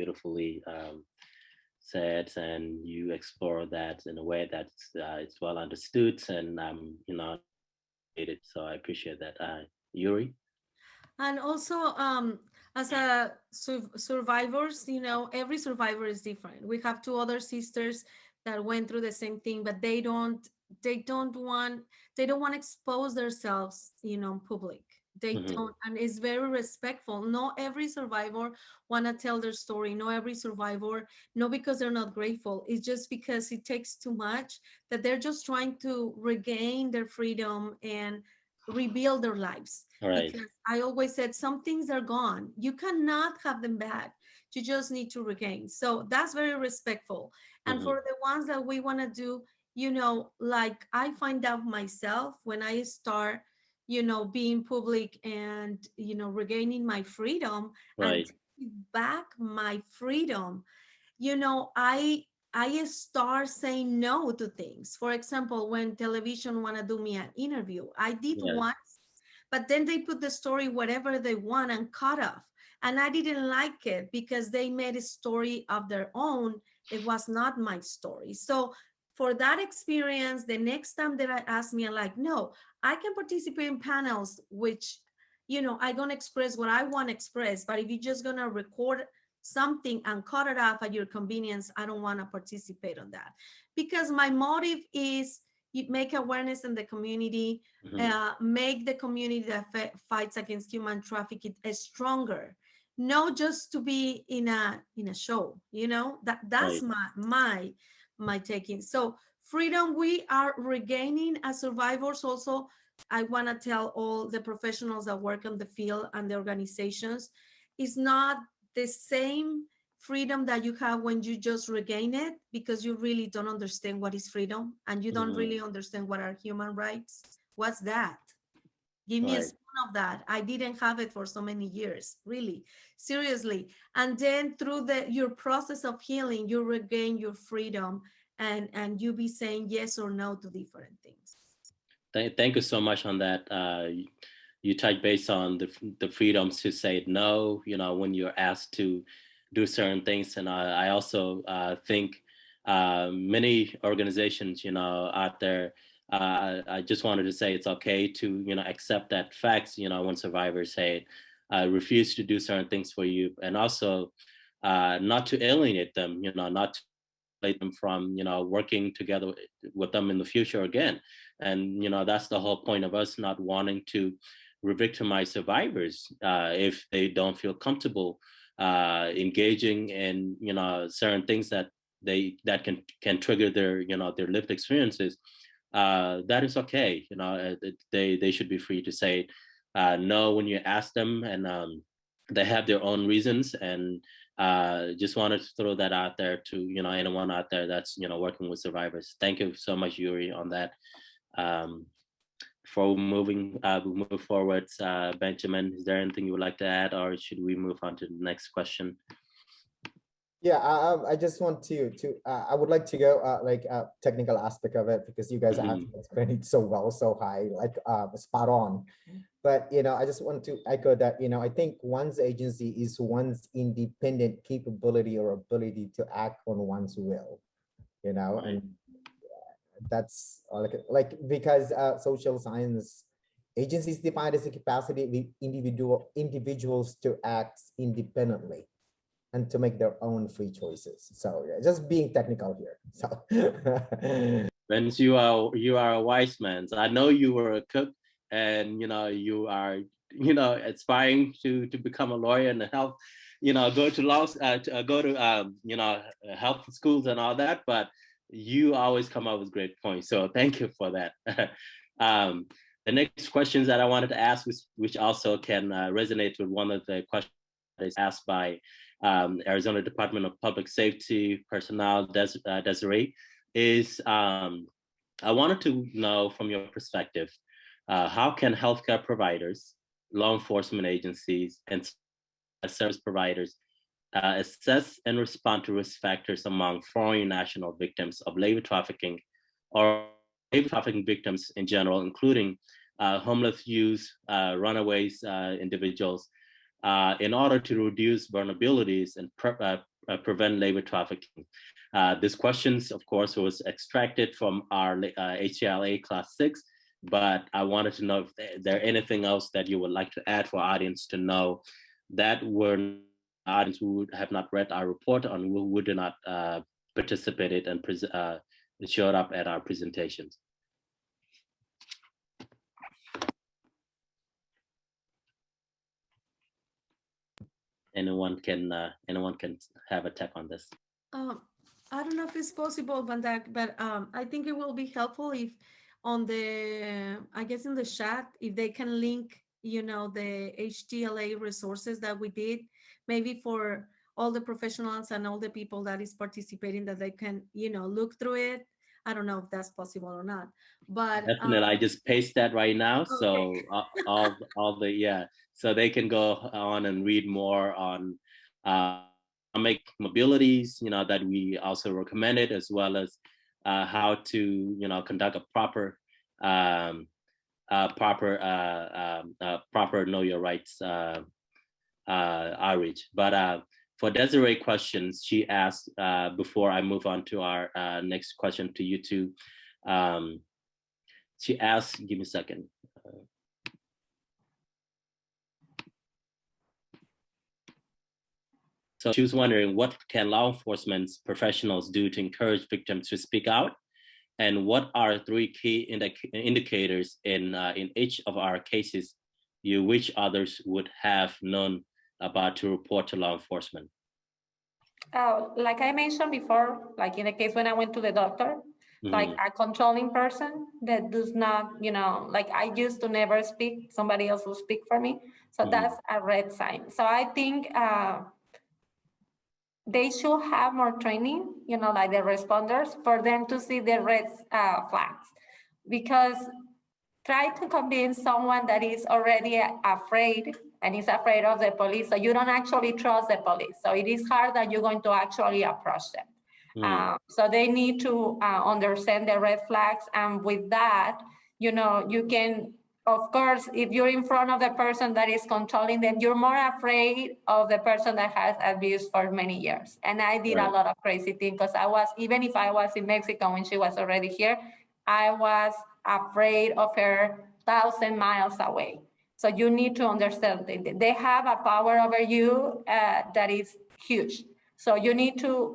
said, and you explore that in a way that's it's well understood, and so I appreciate that. Yuri? And also, as a survivors, every survivor is different. We have two other sisters that went through the same thing, but they don't want to expose themselves, in public. They don't, and it's very respectful. Not every survivor want to tell their story. Not every survivor, not because they're not grateful. It's just because it takes too much, that they're just trying to regain their freedom and rebuild their lives. Right. Because I always said, some things are gone. You cannot have them back. You just need to regain. So that's very respectful. And Mhm. for the ones that we want to do, like I find out myself when I start, being public and, regaining my freedom and Right. taking back my freedom, I start saying no to things. For example, when television want to do me an interview, I did Yes. once, but then they put the story whatever they want and cut off. And I didn't like it because they made a story of their own. It was not my story. So for that experience, the next time that I ask me, I'm like, no, I can participate in panels, which, I'm going to express what I want to express. But if you're just going to record something and cut it off at your convenience, I don't want to participate on that, because my motive is you make awareness in the community, Mhm. make the community that fights against human trafficking stronger, not just to be in a show. That's Right. my taking. So freedom we are regaining as survivors. Also, I want to tell all the professionals that work on the field and the organizations, is not the same freedom that you have when you just regain it, because you really don't understand what is freedom and you don't Mhm. really understand what are human rights. What's that? Give me a Right. spoon of that. I didn't have it for so many years, really, seriously. And then through your process of healing, you regain your freedom, and you be saying yes or no to different things. Thank you so much on that. You touch base on the freedoms to say no, when you're asked to do certain things. And I also think many organizations, out there, I just wanted to say it's okay to, accept that facts, when survivors say, refuse to do certain things for you. And also not to alienate them, not to isolate them from, working together with them in the future again. And that's the whole point of us not wanting to re-victimize survivors if they don't feel comfortable engaging in certain things that can trigger their lived experiences. That is okay. They should be free to say no when you ask them, and they have their own reasons. And just wanted to throw that out there to anyone out there that's working with survivors. Thank you so much, Yuri, on that. um, Before we move forward, Benjamin, is there anything you would like to add, or should we move on to the next question? Yeah, I just want to I would like to go like technical aspect of it, because you guys Mhm. actually explained it so well, so high, like spot on. But I just want to echo that, I think one's agency is one's independent capability or ability to act on one's will, Right. and that's like because social science agencies defined as a capacity of individuals to act independently and to make their own free choices. So yeah, just being technical here. So Vince, you are a wise man. So I know you were a cook, and you are aspiring to become a lawyer and help, go to go to health schools and all that. But you always come up with great points. So thank you for that. um, the next questions that I wanted to ask, which also can resonate with one of the questions that is asked by Arizona Department of Public Safety personnel, Desiree, is I wanted to know from your perspective, how can healthcare providers, law enforcement agencies, and service providers assess and respond to risk factors among foreign national victims of labor trafficking, or labor trafficking victims in general, including homeless youth, runaways, individuals, in order to reduce vulnerabilities and prevent labor trafficking? This questions, of course, was extracted from our HCLA Class 6, but I wanted to know if there anything else that you would like to add for our audience to know that were audience who have not read our report and who did not participated and showed up at our presentations. Anyone can have a take on this. Um, I don't know if it's possible, Bandak, but I think it will be helpful if on I guess in the chat, if they can link, the HTLA resources that we did, maybe for all the professionals and all the people that is participating, that they can, look through it. I don't know if that's possible or not, but Definitely, I just paste that right now. okay. So all the so they can go on and read more on economic mobilities, that we also recommended, as well as how to conduct a proper proper know your rights outreach. But for Desiree questions, she asked, before I move on to our next question to you two, she asked, give me a second. So she was wondering, what can law enforcement professionals do to encourage victims to speak out? And what are 3 key indicators in each of our cases you wish others would have known about to report to law enforcement? Like I mentioned before, like in the case when I went to the doctor, like a controlling person that does not, like I used to never speak, somebody else will speak for me. So that's a red sign. So I think they should have more training, like the responders, for them to see the red flags. Because try to convince someone that is already afraid and is afraid of the police, so you don't actually trust the police. So it is hard that you're going to actually approach them. So they need to understand the red flags. And with that, you can, of course, if you're in front of the person that is controlling them, you're more afraid of the person that has abused for many years. And I did a lot of crazy things, because even if I was in Mexico when she was already here, I was afraid of her 1,000 miles away. So you need to understand they have a power over you that is huge. So you need to,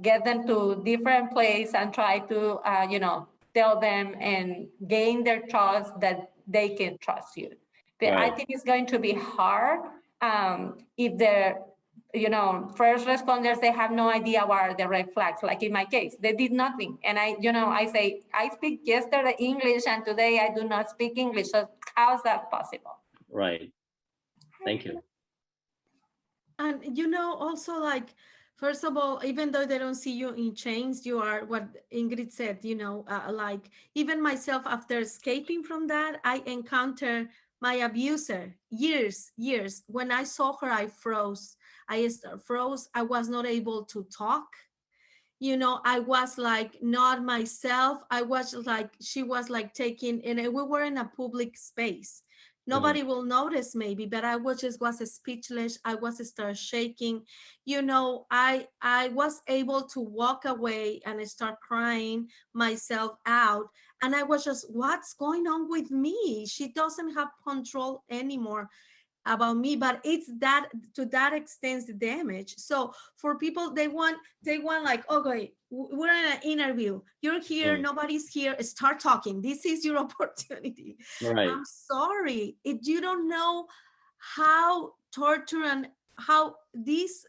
get them to different places and try to, tell them and gain their trust that they can trust you. But I think it's going to be hard if they're, first responders, they have no idea what are the red flags. Like in my case, they did nothing. And I say, I speak yesterday English and today I do not speak English. So how's that possible? Right. Thank you. And also, like, first of all, even though they don't see you in chains, you are, what Ingrid said, like, even myself, after escaping from that, I encountered my abuser years. When I saw her, I froze. I was not able to talk. I was like not myself. I was like, she was like taking, and we were in a public space. Nobody will notice maybe, but I was speechless. I was start shaking. I was able to walk away and start crying myself out. And I was just, what's going on with me? She doesn't have control anymore about me. But it's that, to that extent, the damage. So for people, they want like, okay, we're in an interview, you're here, nobody's here, start talking, this is your opportunity. I'm sorry, if you don't know how torture and how this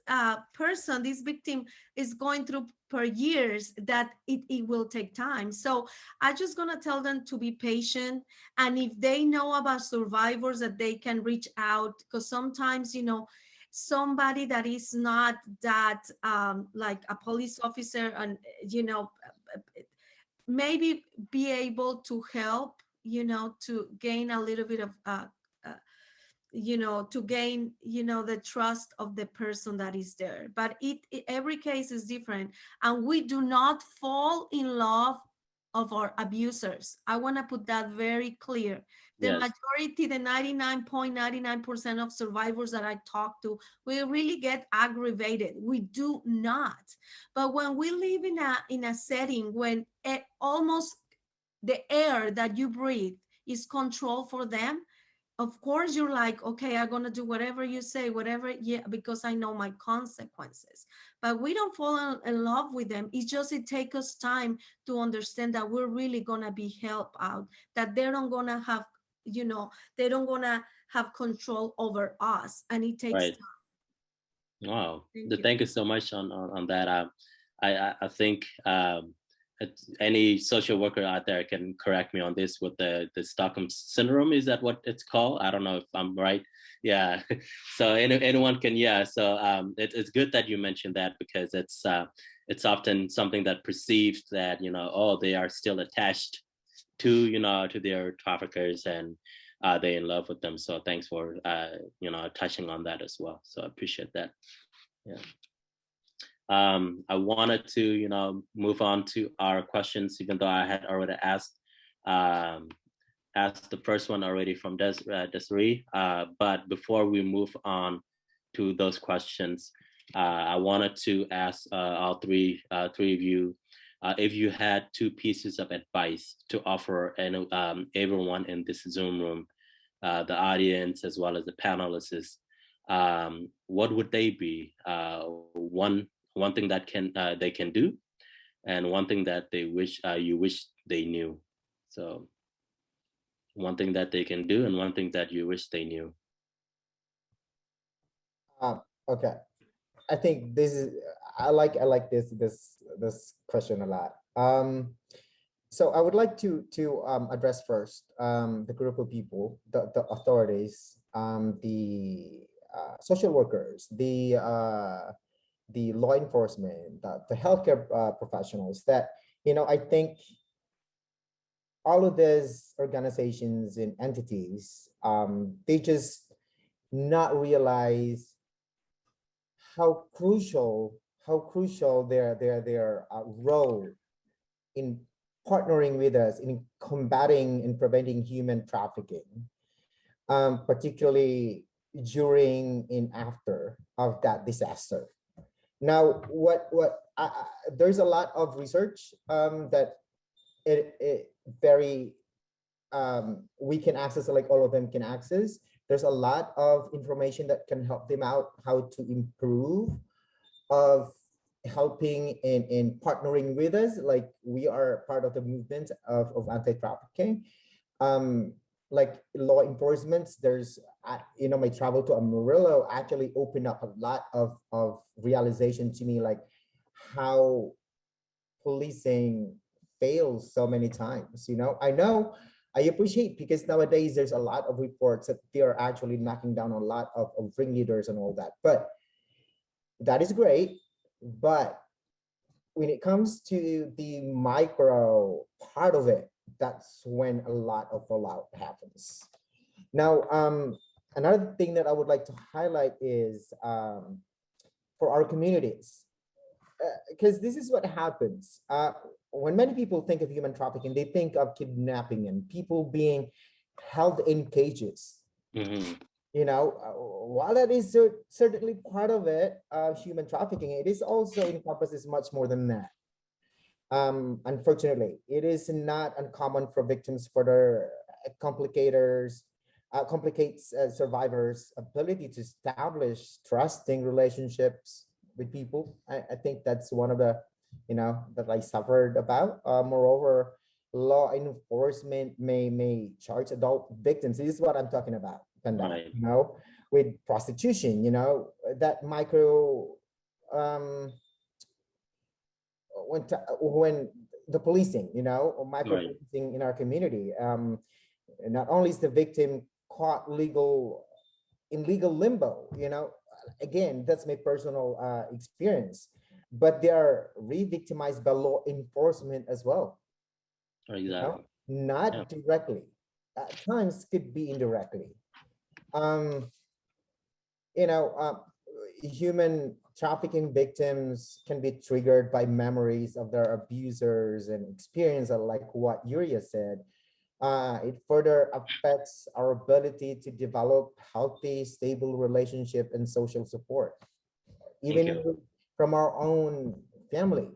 person, this victim, is going through per years, that it will take time. So I just gonna tell them to be patient, and if they know about survivors, that they can reach out, because sometimes somebody that is not that like a police officer, and maybe be able to help, to gain a little bit of to gain the trust of the person that is there. But every case is different, and we do not fall in love of our abusers. I want to put that very clear. The majority, the 99.99% of survivors that I talk to, we really get aggravated. We do not. But when we live in a setting when almost the air that you breathe is controlled for them, of course you're like, okay, I'm gonna do whatever you say, whatever, because I know my consequences. But we don't fall in love with them. It's just, it takes us time to understand that we're really gonna be helped out, that they're not gonna have, they don't gonna have control over us, and it takes time. Wow. Thank you so much on that. I think any social worker out there can correct me on this with the Stockholm syndrome. Is that what it's called? I don't know if I'm right. Yeah. So anyone can, yeah. So it's good that you mentioned that, because it's often something that perceived that, you know, oh, they are still attached to, you know, to their traffickers, and they're in love with them. So thanks for, you know, touching on that as well. So I appreciate that. Yeah. I wanted to, you know, move on to our questions, even though I had already asked the first one already from Desiree. But before we move on to those questions, I wanted to ask all three of you, if you had two pieces of advice to offer everyone in this Zoom room, the audience as well as the panelists, what would they be? One thing that they can do, and one thing that they wish you wish they knew. So one thing that they can do, and one thing that you wish they knew. Okay, I think this is, I like this question a lot. So I would like to address first the group of people, the authorities, the social workers, the law enforcement, the healthcare professionals. That, you know, I think all of these organizations and entities, they just not realize how crucial their role in partnering with us in combating and preventing human trafficking, particularly during and after of that disaster. Now, there's a lot of research that it very we can access, like all of them can access. There's a lot of information that can help them out how to improve of helping in partnering with us. Like, we are part of the movement of anti-trafficking. Like law enforcement, there's, you know, my travel to Amarillo actually opened up a lot of realization to me, like how policing fails so many times. You know, I appreciate, because nowadays there's a lot of reports that they are actually knocking down a lot of ringleaders and all that, but that is great. But when it comes to the micro part of it, that's when a lot of fallout happens. Now, another thing that I would like to highlight is for our communities, because this is what happens. When many people think of human trafficking, they think of kidnapping and people being held in cages. Mm-hmm. You know, while that is certainly part of it, human trafficking, it is also encompasses much more than that. Unfortunately, it is not uncommon for victims for their complicates survivors' ability to establish trusting relationships with people. I think that's one of the, you know, that I suffered about. Moreover, law enforcement may charge adult victims. This is what I'm talking about, Right. you know, with prostitution, you know, that micro, when the policing, you know, or micro policing in our community, not only is the victim caught in legal limbo, you know, again, that's my personal experience, but they are re-victimized by law enforcement as well. Exactly. You know? Not directly, at times could be indirectly. You know, human trafficking victims can be triggered by memories of their abusers and experience, like what Yuria said. It further affects our ability to develop healthy, stable relationship and social support, even from our own family,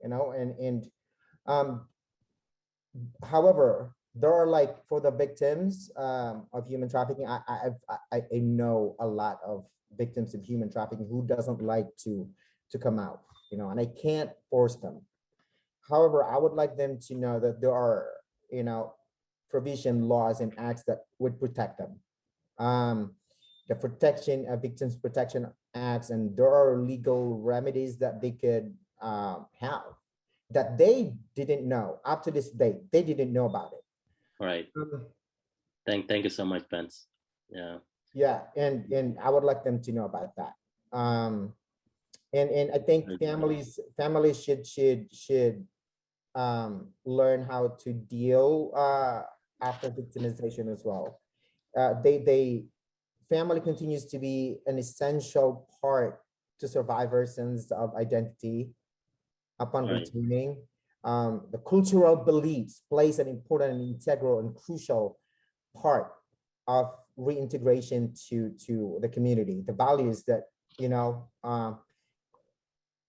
you know, and however, there are, like, for the victims of human trafficking, I know a lot of victims of human trafficking who doesn't like to come out, you know, and I can't force them. However, I would like them to know that there are, you know, provision laws and acts that would protect them. The protection victims protection acts, and there are legal remedies that they could have. that they didn't know up to this day. They didn't know about it. Right. Thank you so much, Vince. Yeah. Yeah, and I would like them to know about that. And I think families should learn how to deal after victimization as well. They family continues to be an essential part to survivors' sense of identity upon returning. The cultural beliefs plays an important and integral and crucial part of reintegration to the community. The values that, you know,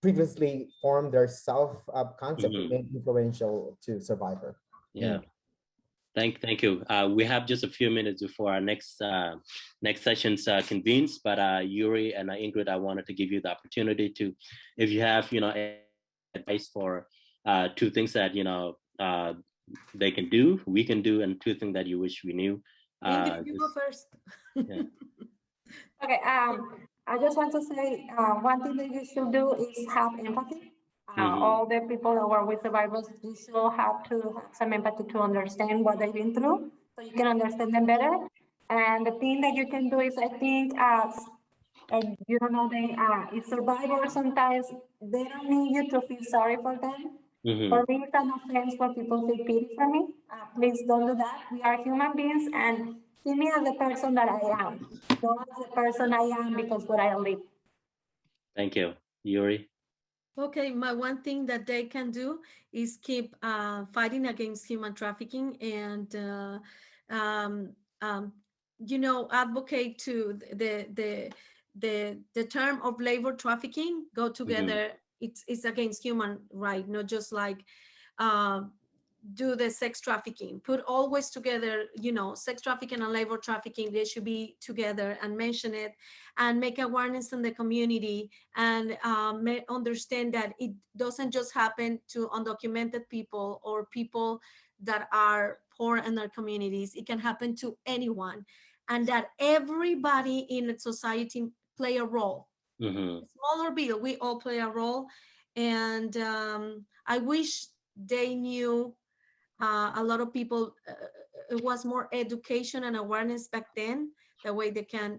previously formed their self concept remain influential to survivor. Yeah. Thank you. We have just a few minutes before our next session convenes, but Yuri and Ingrid, I wanted to give you the opportunity to, if you have, advice for 2 things that, they can do, we can do, and 2 things that you wish we knew. Ingrid, you go first. Yeah. Okay, I just want to say one thing that you should do is have empathy. All the people that work with survivors, you should have to have some empathy to understand what they've been through, so you can understand them better. And the thing that you can do is, I think, and you don't know, they if survivors sometimes they don't need you to feel sorry for them. For me, it's an offense when people feel pity for me. Please don't do that. We are human beings, and see me as the person that I am, not as the person I am because what I live. Thank you. Yuri? Okay, my one thing that they can do is keep fighting against human trafficking and, advocate to the term of labor trafficking go together. It's against human right, not just like do the sex trafficking. Put always together, sex trafficking and labor trafficking, they should be together and mention it and make awareness in the community and understand that it doesn't just happen to undocumented people or people that are poor in their communities. It can happen to anyone, and that everybody in society play a role. Small or big, we all play a role. And I wish they knew a lot of people, it was more education and awareness back then, the way they can,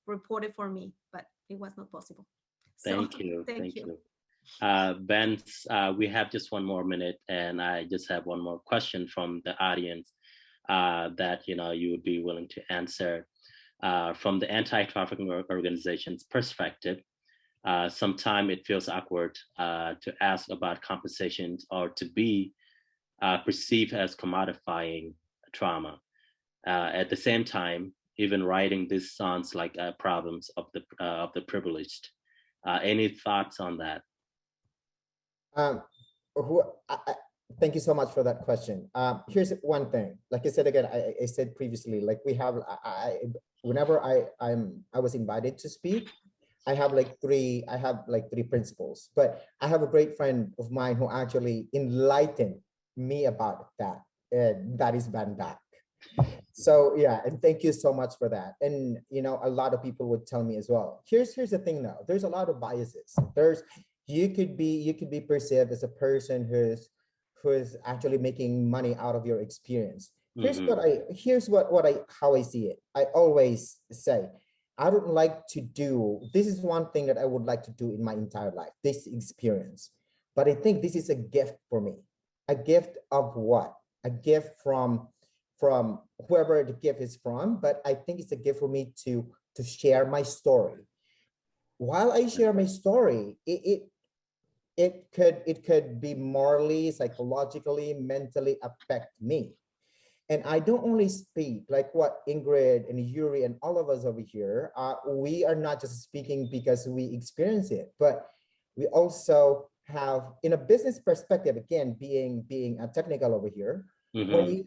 report it for me, but it was not possible. Thank you. Thank you. Vince, we have just 1 more minute, and I just have 1 more question from the audience that, you would be willing to answer. From the anti-trafficking organization's perspective, sometimes it feels awkward to ask about compensations or to be perceived as commodifying trauma. At the same time, even writing this sounds like problems of the privileged. Any thoughts on that? Thank you so much for that question. Here's one thing. Like I said again, I said previously, like we have, whenever I was invited to speak, I have like three principles. But I have a great friend of mine who actually enlightened me about that. That is Van Dyke. So yeah, and thank you so much for that. And a lot of people would tell me as well. Here's the thing though. There's a lot of biases. You could be perceived as a person who's actually making money out of your experience. Here's how I see it. I always say, I don't like to do, this is one thing that I would like to do in my entire life, this experience. But I think this is a gift for me. A gift of what? A gift from whoever the gift is from, but I think it's a gift for me to share my story. While I share my story, it could be morally, psychologically, mentally affect me. And I don't only speak like what Ingrid and Yuri and all of us over here, we are not just speaking because we experience it, but we also have, in a business perspective, again, being a technical over here, when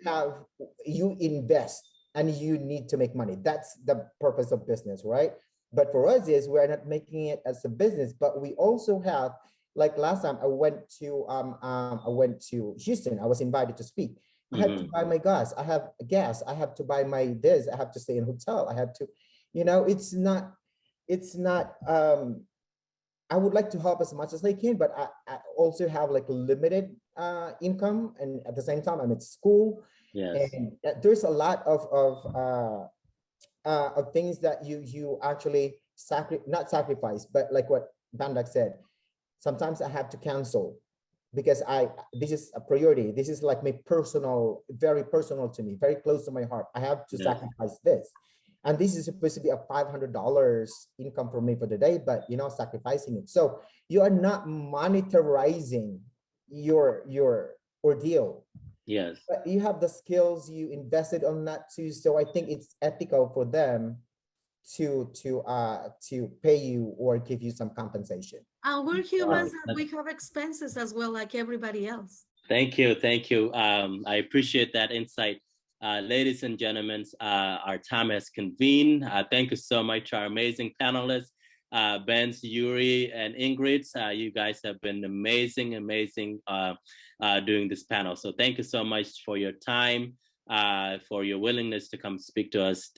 you invest and you need to make money. That's the purpose of business, right? But for us is we're not making it as a business, but we also have, like last time I went to Houston, I was invited to speak. I had to buy my gas. I have to buy my this. I have to stay in a hotel. I have to, it's not I would like to help as much as I can, but I also have like limited income, and at the same time I'm at school. Yes. And there's a lot of things that you actually not sacrifice, but like what Bandak said, sometimes I have to cancel because this is a priority. This is like my personal, very personal to me, very close to my heart. I have to sacrifice this. And this is supposed to be a $500 income for me for the day, but sacrificing it. So you are not monetizing your ordeal. Yes. But you have the skills, you invested on that too. So I think it's ethical for them to pay you or give you some compensation. We're humans and we have expenses as well, like everybody else. Thank you. Thank you. I appreciate that insight. Ladies and gentlemen, our time has convened. Thank you so much to our amazing panelists, Benz, Yuri, and Ingrid. You guys have been amazing doing this panel. So thank you so much for your time, for your willingness to come speak to us